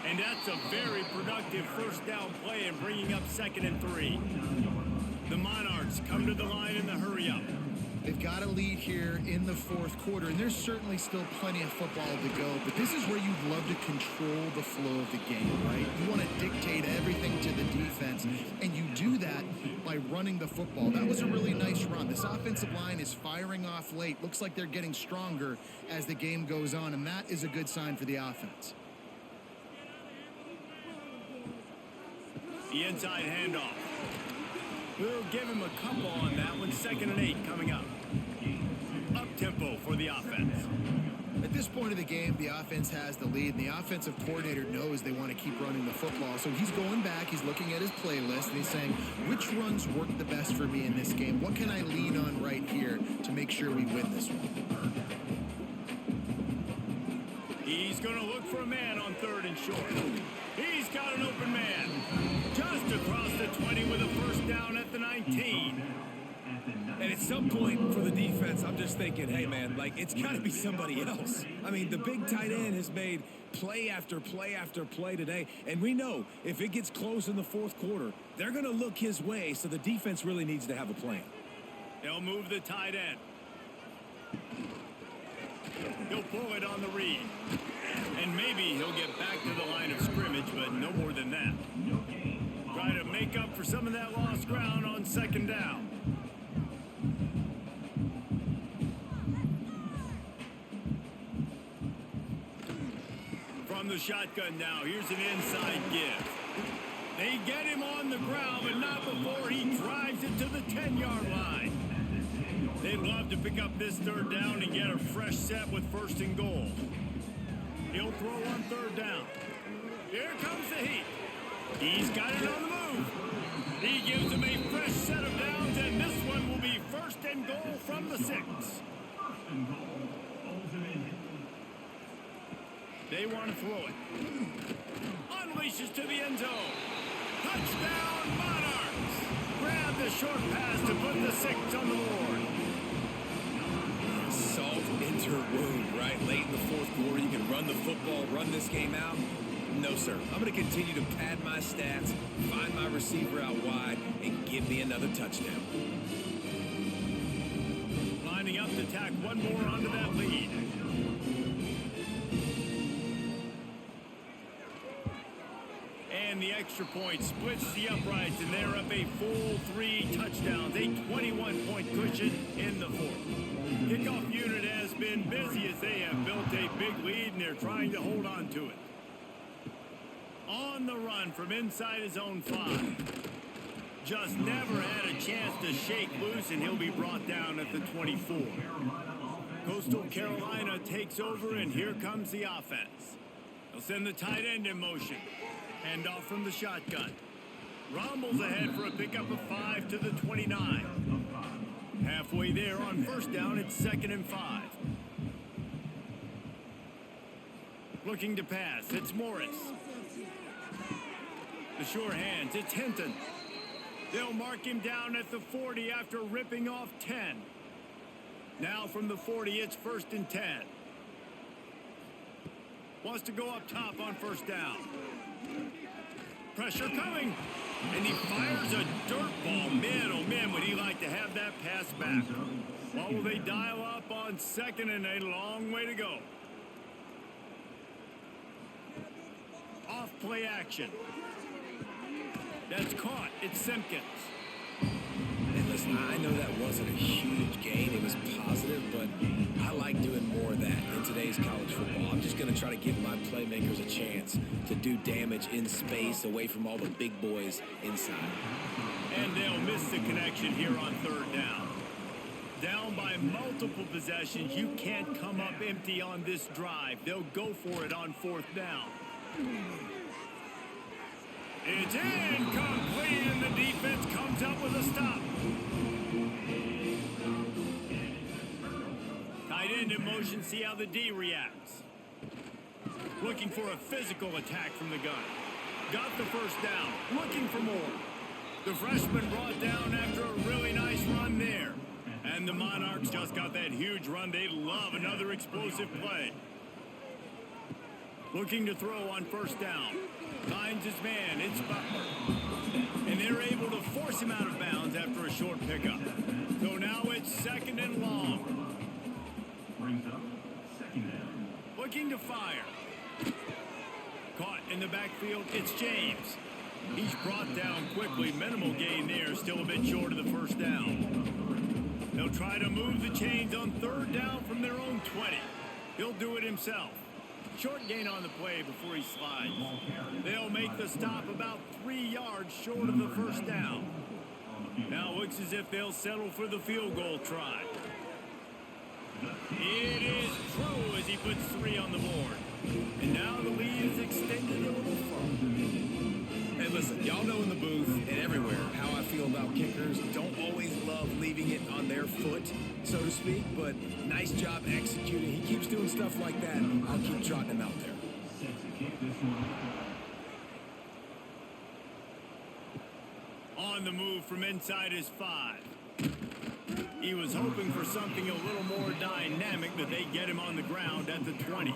[SPEAKER 1] And that's a very productive first down play and bringing up 2nd and 3. The Monarchs come to the line in the hurry up.
[SPEAKER 3] They've got a lead here in the fourth quarter, and there's certainly still plenty of football to go, but this is where you'd love to control the flow of the game, right? You want to dictate everything to the defense, and you do that by running the football. That was a really nice run. This offensive line is firing off late. Looks like they're getting stronger as the game goes on, and that is a good sign for the offense.
[SPEAKER 1] The inside handoff. We'll give him a couple on that one. 2nd and 8 coming up. Up tempo for the offense.
[SPEAKER 3] At this point of the game, the offense has the lead, and the offensive coordinator knows they want to keep running the football. So he's going back, he's looking at his playlist, and he's saying, which runs work the best for me in this game? What can I lean on right here to make sure we win this one?
[SPEAKER 1] He's going to look for a man on 3rd and short. He's got an open man. Just across the 20 with a first down at the 19.
[SPEAKER 2] And at some point for the defense, I'm just thinking, hey, man, like, it's got to be somebody else. I mean, the big tight end has made play after play after play today. And we know if it gets close in the fourth quarter, they're going to look his way. So the defense really needs to have a plan.
[SPEAKER 1] They'll move the tight end. He'll pull it on the read. And maybe he'll get back to the line of scrimmage, but no more than that. Try to make up for some of that lost ground on 2nd down. From the shotgun now, here's an inside give. They get him on the ground, but not before he drives it to the 10-yard line. They'd love to pick up this 3rd down and get a fresh set with 1st and goal. He'll throw on 3rd down. Here comes the heat. He's got it on the move. He gives him a fresh set of downs, and this one will be 1st and goal from the 6. They want to throw it. Unleashes to the end zone. Touchdown, Monarchs! Grab the short pass to put the 6 on the board.
[SPEAKER 2] Salt into wound, right? Late in the fourth quarter, you can run the football, run this game out. No, sir. I'm going to continue to pad my stats, find my receiver out wide, and give me another touchdown.
[SPEAKER 1] Lining up to tack one more onto that lead. And the extra point splits the uprights, and they're up a full 3 touchdowns, a 21-point cushion in the fourth. Kickoff unit has been busy as they have built a big lead, and they're trying to hold on to it. On the run from inside his own 5. Just never had a chance to shake loose, and he'll be brought down at the 24. Coastal Carolina takes over, and here comes the offense. They'll send the tight end in motion. Hand off from the shotgun. Rumbles ahead for a pickup of 5 to the 29. Halfway there on 1st down, it's 2nd and 5. Looking to pass, it's Morris. The sure hands, it's Hinton. They'll mark him down at the 40 after ripping off 10. Now from the 40, it's 1st and 10. Wants to go up top on 1st down. Pressure coming. And he fires a dirt ball. Man, oh man, would he like to have that pass back. What will they dial up on 2nd and a long way to go? Off play action. That's caught. It's Simpkins.
[SPEAKER 2] And listen, I know that wasn't a huge gain. It was positive, but I like doing more of that in today's college football. I'm just going to try to give my playmakers a chance to do damage in space away from all the big boys inside.
[SPEAKER 1] And they'll miss the connection here on 3rd down. Down by multiple possessions, you can't come up empty on this drive. They'll go for it on 4th down. It's incomplete, and the defense comes up with a stop. Tight end in motion, see how the D reacts. Looking for a physical attack from the gun. Got the first down, looking for more. The freshman brought down after a really nice run there. And the Monarchs just got that huge run. They love another explosive play. Looking to throw on 1st down. Finds his man, it's Butler. And they're able to force him out of bounds after a short pickup. So now it's 2nd and long.
[SPEAKER 4] Brings up 2nd down.
[SPEAKER 1] Looking to fire. Caught in the backfield, it's James. He's brought down quickly. Minimal gain there, still a bit short of the 1st down. They'll try to move the chains on 3rd down from their own 20. He'll do it himself. Short gain on the play before he slides. They'll make the stop about 3 yards short of the 1st down. Now looks as if they'll settle for the field goal try. It is true as he puts 3 on the board. And now the lead is extended a little further.
[SPEAKER 2] Hey, listen, y'all know in the booth and everywhere how I feel about kickers. Don't always love leaving it on their foot, so to speak, but nice job executing. He keeps doing stuff like that. I'll keep trotting him out there.
[SPEAKER 4] Set to kick this one.
[SPEAKER 1] On the move from inside his 5. He was hoping for something a little more dynamic, but they get him on the ground at the 20.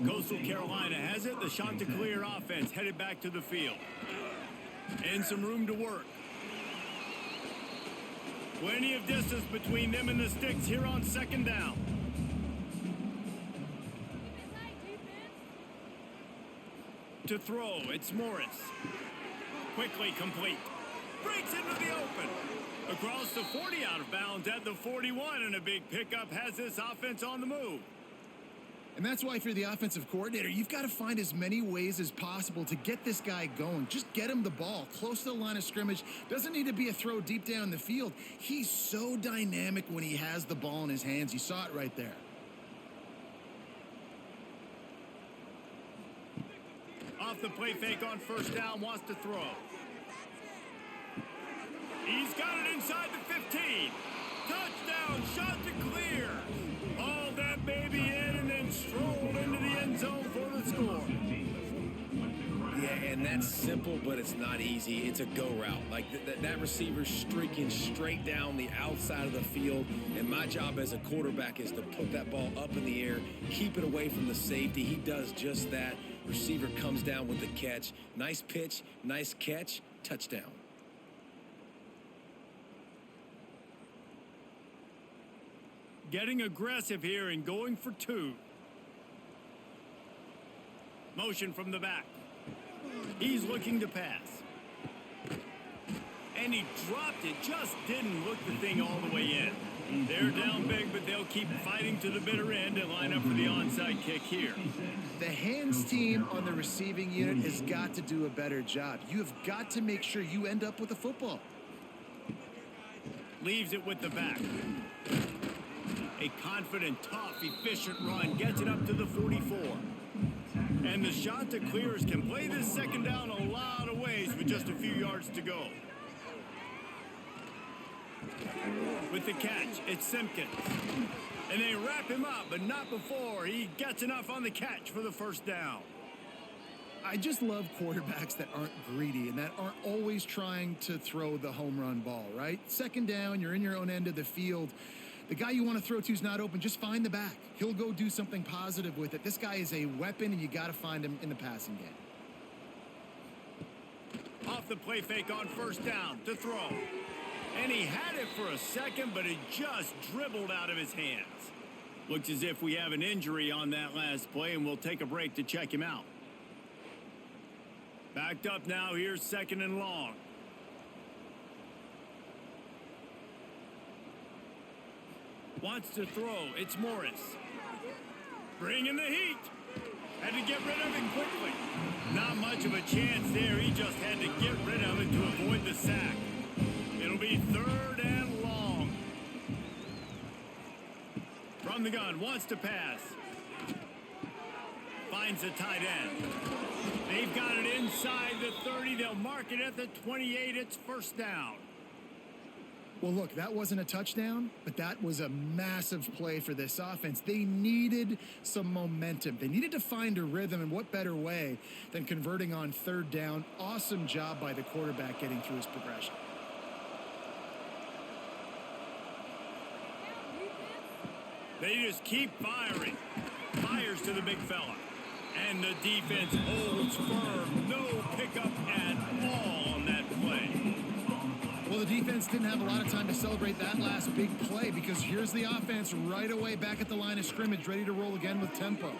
[SPEAKER 1] Coastal Carolina has it. The Chanticleer offense headed back to the field. And some room to work. Plenty of distance between them and the sticks here on 2nd down. To throw, it's Morris. Quickly complete. Breaks into the open. Across the 40, out of bounds at the 41, and a big pickup has this offense on the move.
[SPEAKER 3] And that's why if you're the offensive coordinator, you've got to find as many ways as possible to get this guy going. Just get him the ball close to the line of scrimmage. Doesn't need to be a throw deep down the field. He's so dynamic when he has the ball in his hands. You saw it right there.
[SPEAKER 1] Off the play fake on 1st down, wants to throw. He's got it inside the 15. Touchdown, Chanticleers. All that baby in and then strolled into the end zone for the score.
[SPEAKER 2] Yeah, and that's simple, but it's not easy. It's a go route. Like that receiver's streaking straight down the outside of the field, and my job as a quarterback is to put that ball up in the air, keep it away from the safety. He does just that. Receiver comes down with the catch. Nice pitch, nice catch, touchdown.
[SPEAKER 1] Getting aggressive here and going for 2. Motion from the back. He's looking to pass. And he dropped it. Just didn't look the thing all the way in. They're down big, but they'll keep fighting to the bitter end and line up for the onside kick here.
[SPEAKER 3] The hands team on the receiving unit has got to do a better job. You have got to make sure you end up with the football.
[SPEAKER 1] Leaves it with the back. A confident, tough, efficient run gets it up to the 44. And the Chanticleers can play this 2nd down a lot of ways with just a few yards to go. With the catch, it's Simpkins. And they wrap him up, but not before he gets enough on the catch for the 1st down.
[SPEAKER 3] I just love quarterbacks that aren't greedy and that aren't always trying to throw the home run ball, right? 2nd down, you're in your own end of the field. The guy you want to throw to is not open. Just find the back. He'll go do something positive with it. This guy is a weapon, and you got to find him in the passing game.
[SPEAKER 1] Off the play fake on 1st down to throw. And he had it for a second, but it just dribbled out of his hands. Looks as if we have an injury on that last play, and we'll take a break to check him out. Backed up now, here's 2nd and long. Wants to throw, it's Morris. Bringing the heat. Had to get rid of it quickly. Not much of a chance there, he just had to get rid of it to avoid the sack. It'll be 3rd and long. From the gun, wants to pass. Finds the tight end. They've got it inside the 30. They'll mark it at the 28. It's first down.
[SPEAKER 3] Well, look, that wasn't a touchdown, but that was a massive play for this offense. They needed some momentum. They needed to find a rhythm, and what better way than converting on third down. Awesome job by the quarterback getting through his progression.
[SPEAKER 1] They just keep firing. Fires to the big fella. And the defense holds firm. No pickup at all on that play.
[SPEAKER 3] Well, the defense didn't have a lot of time to celebrate that last big play because here's the offense right away back at the line of scrimmage, ready to roll again with tempo.
[SPEAKER 1] Got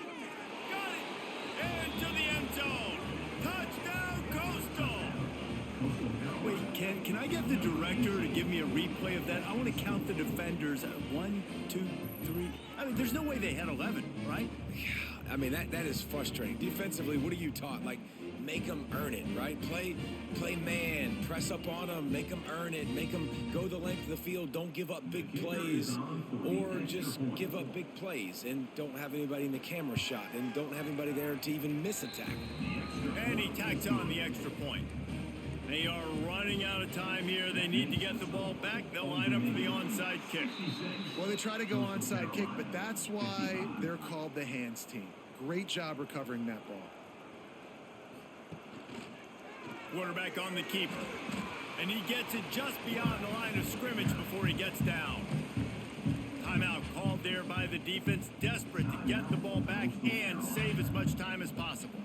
[SPEAKER 1] it! Into the end zone. Touchdown, Coastal! Wait, can I get the director to give me a replay of that? I want to count the defenders. 1, 2, 3. I mean, there's no way they had 11, right?
[SPEAKER 2] Yeah, I mean, that is frustrating. Defensively, what are you taught? Like, make them earn it, right? Play man, press up on them, make them earn it, make them go the length of the field, don't give up big plays, or just give up big plays and don't have anybody in the camera shot and don't have anybody there to even miss a tackle.
[SPEAKER 1] And he tacks on the extra point. They are running out of time here. They need to get the ball back. They'll line up for the onside kick.
[SPEAKER 3] Well, they try to go onside kick, but that's why they're called the hands team. Great job recovering that ball.
[SPEAKER 1] Quarterback on the keeper. And he gets it just beyond the line of scrimmage before he gets down. Timeout called there by the defense, desperate to get the ball back and save as much time as possible.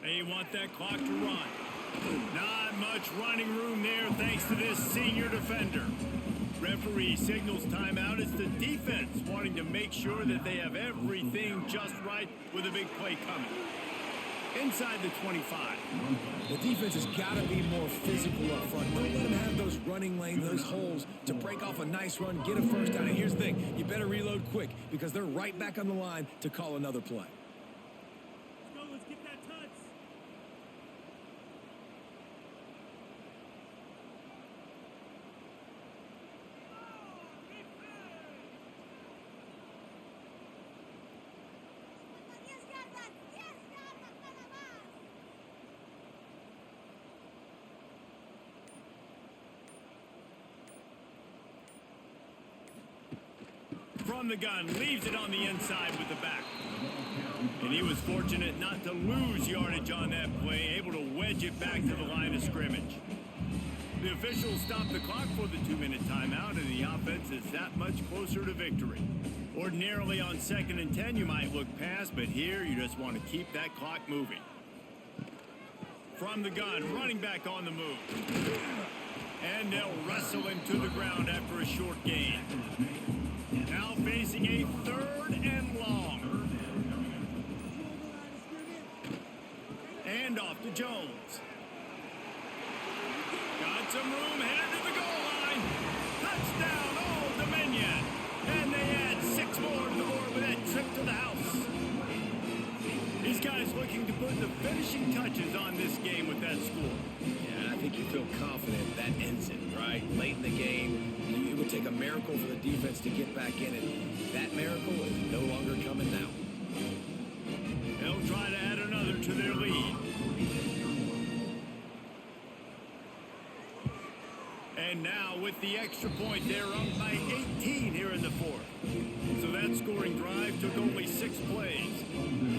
[SPEAKER 1] They want that clock to run. Not much running room there thanks to this senior defender. Referee signals timeout. It's the defense wanting to make sure that they have everything just right with a big play coming. Inside the 25.
[SPEAKER 2] The defense has got to be more physical up front. Don't let them have those running lanes, those holes to break off a nice run, get a first down. And here's the thing, you better reload quick because they're right back on the line to call another play.
[SPEAKER 5] Let's get that touch.
[SPEAKER 1] From the gun, leaves it on the inside with the back. And he was fortunate not to lose yardage on that play, able to wedge it back to the line of scrimmage. The officials stopped the clock for the 2-minute timeout, and the offense is that much closer to victory. Ordinarily on 2nd and 10, you might look past, but here you just want to keep that clock moving. From the gun, running back on the move. And they'll wrestle him to the ground after a short gain. Now facing a 3rd and long. And off to Jones. Got some room, headed to the goal line. Touchdown, Old Dominion. And they add 6 more to the board with that trip to the house. These guys looking to put the finishing touches on this game with that score.
[SPEAKER 2] Yeah, I think you feel confident that ends it, right? Late in the game, it would take a miracle for the defense to get back in it. That miracle is no longer coming now.
[SPEAKER 1] They'll try to add another to their lead. And now with the extra point, they're up by 18 here in the 4th. So that scoring drive took only 6 plays.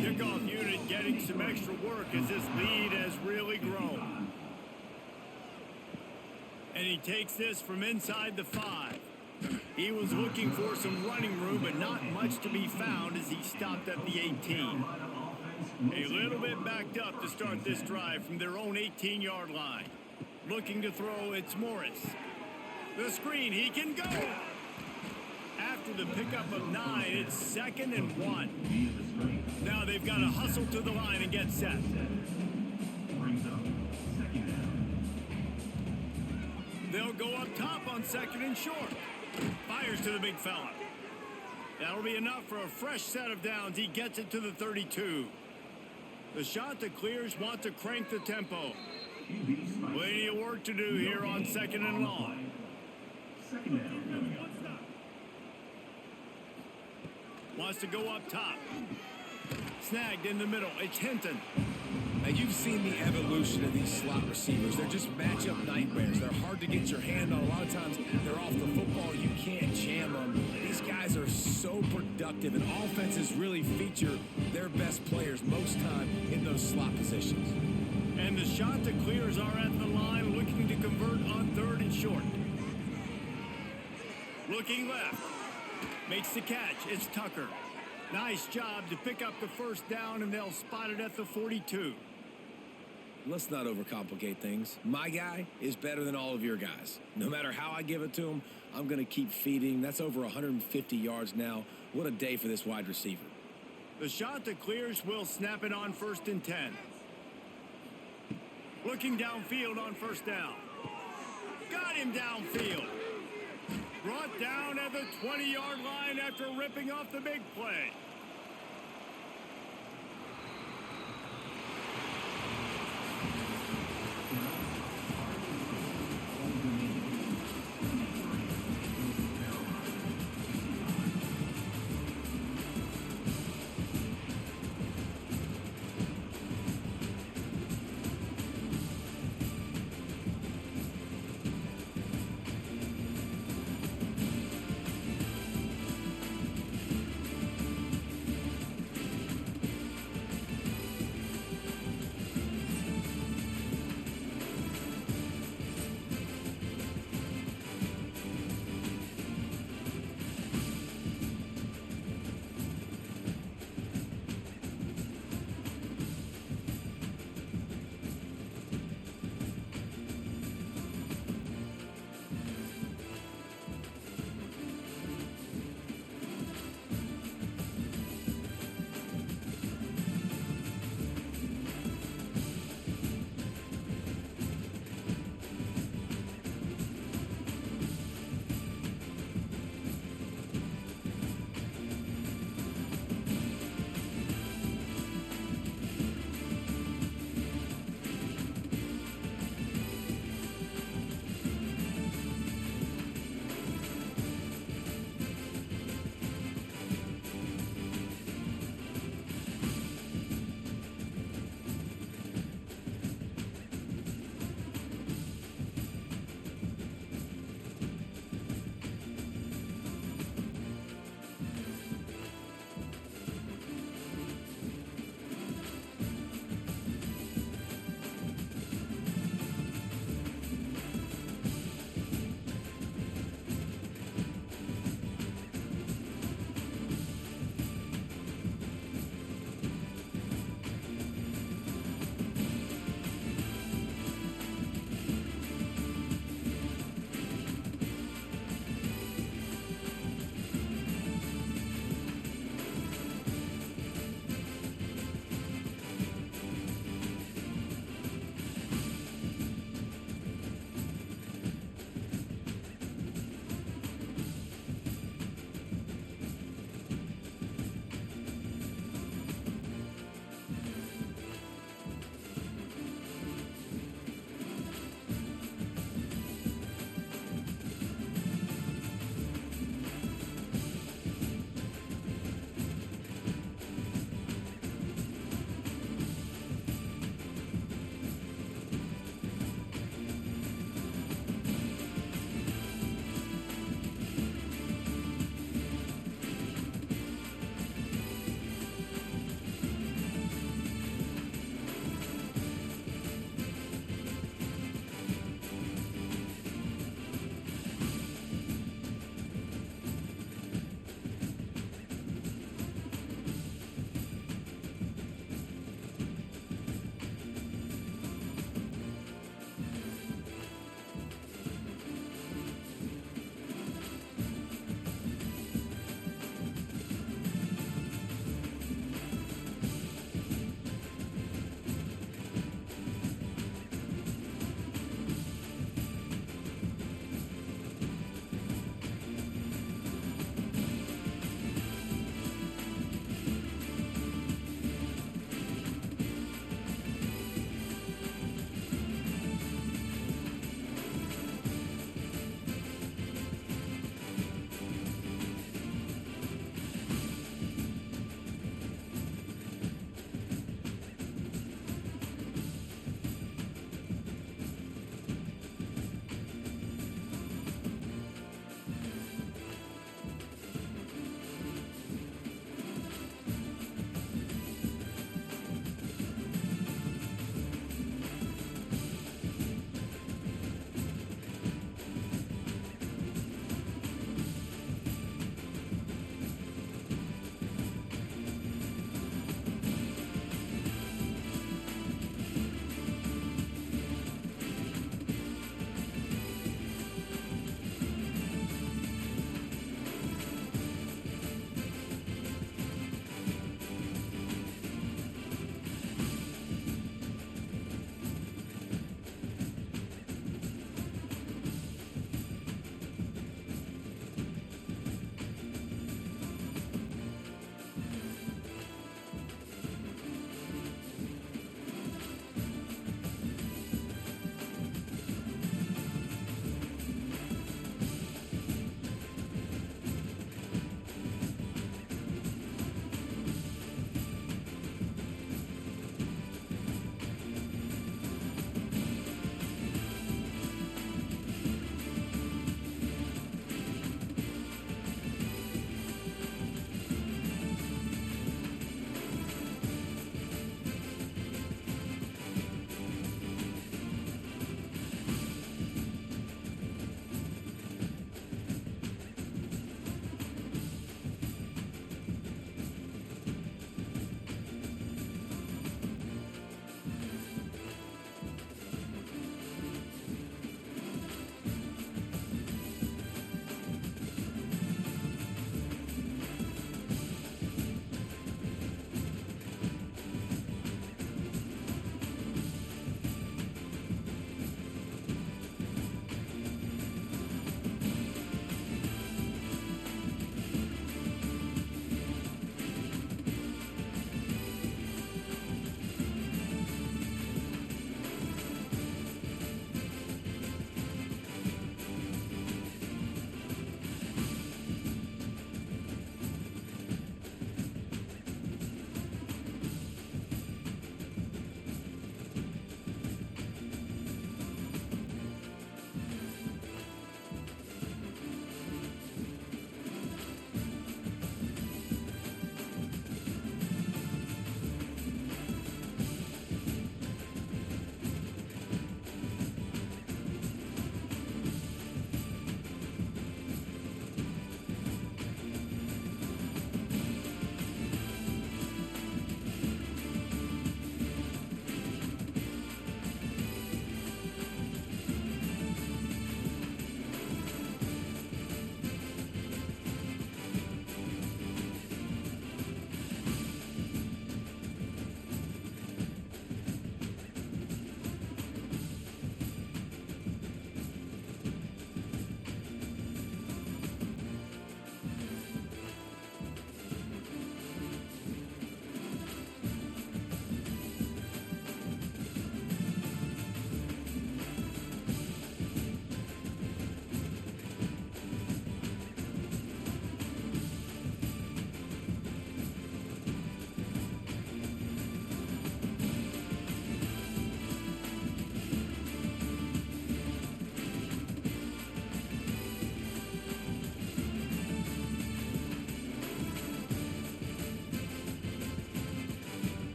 [SPEAKER 1] Kickoff unit getting some extra work as this lead has really grown. And he takes this from inside the 5. He was looking for some running room, but not much to be found as he stopped at the 18. A little bit backed up to start this drive from their own 18-yard line. Looking to throw, it's Morris. The screen, he can go. After the pickup of 9, it's 2nd and 1. Now they've got to hustle to the line and get set. They'll go up top on 2nd and short. Fires to the big fella. That'll be enough for a fresh set of downs. He gets it to the 32. The Chanticleers want to crank the tempo. Plenty of work to do here on 2nd and long.
[SPEAKER 4] 2nd down.
[SPEAKER 1] wants to go up top. Snagged in the middle. It's Hinton.
[SPEAKER 2] Now, you've seen the evolution of these slot receivers. They're just matchup nightmares. They're hard to get your hand on. A lot of times, they're off the football. You can't jam them. These guys are so productive, and offenses really feature their best players most time in those slot positions.
[SPEAKER 1] And the Chanticleers are at the line looking to convert on 3rd and short. Looking left. Makes the catch. It's Tucker. Nice job to pick up the first down, and they'll spot it at the 42.
[SPEAKER 2] Let's not overcomplicate things. My guy is better than all of your guys. No matter how I give it to him, I'm going to keep feeding. That's over 150 yards now. What a day for this wide receiver.
[SPEAKER 1] The Chanticleers will snap it on 1st and 10. Looking downfield on 1st down. Got him downfield. Brought down at the 20-yard line after ripping off the big play.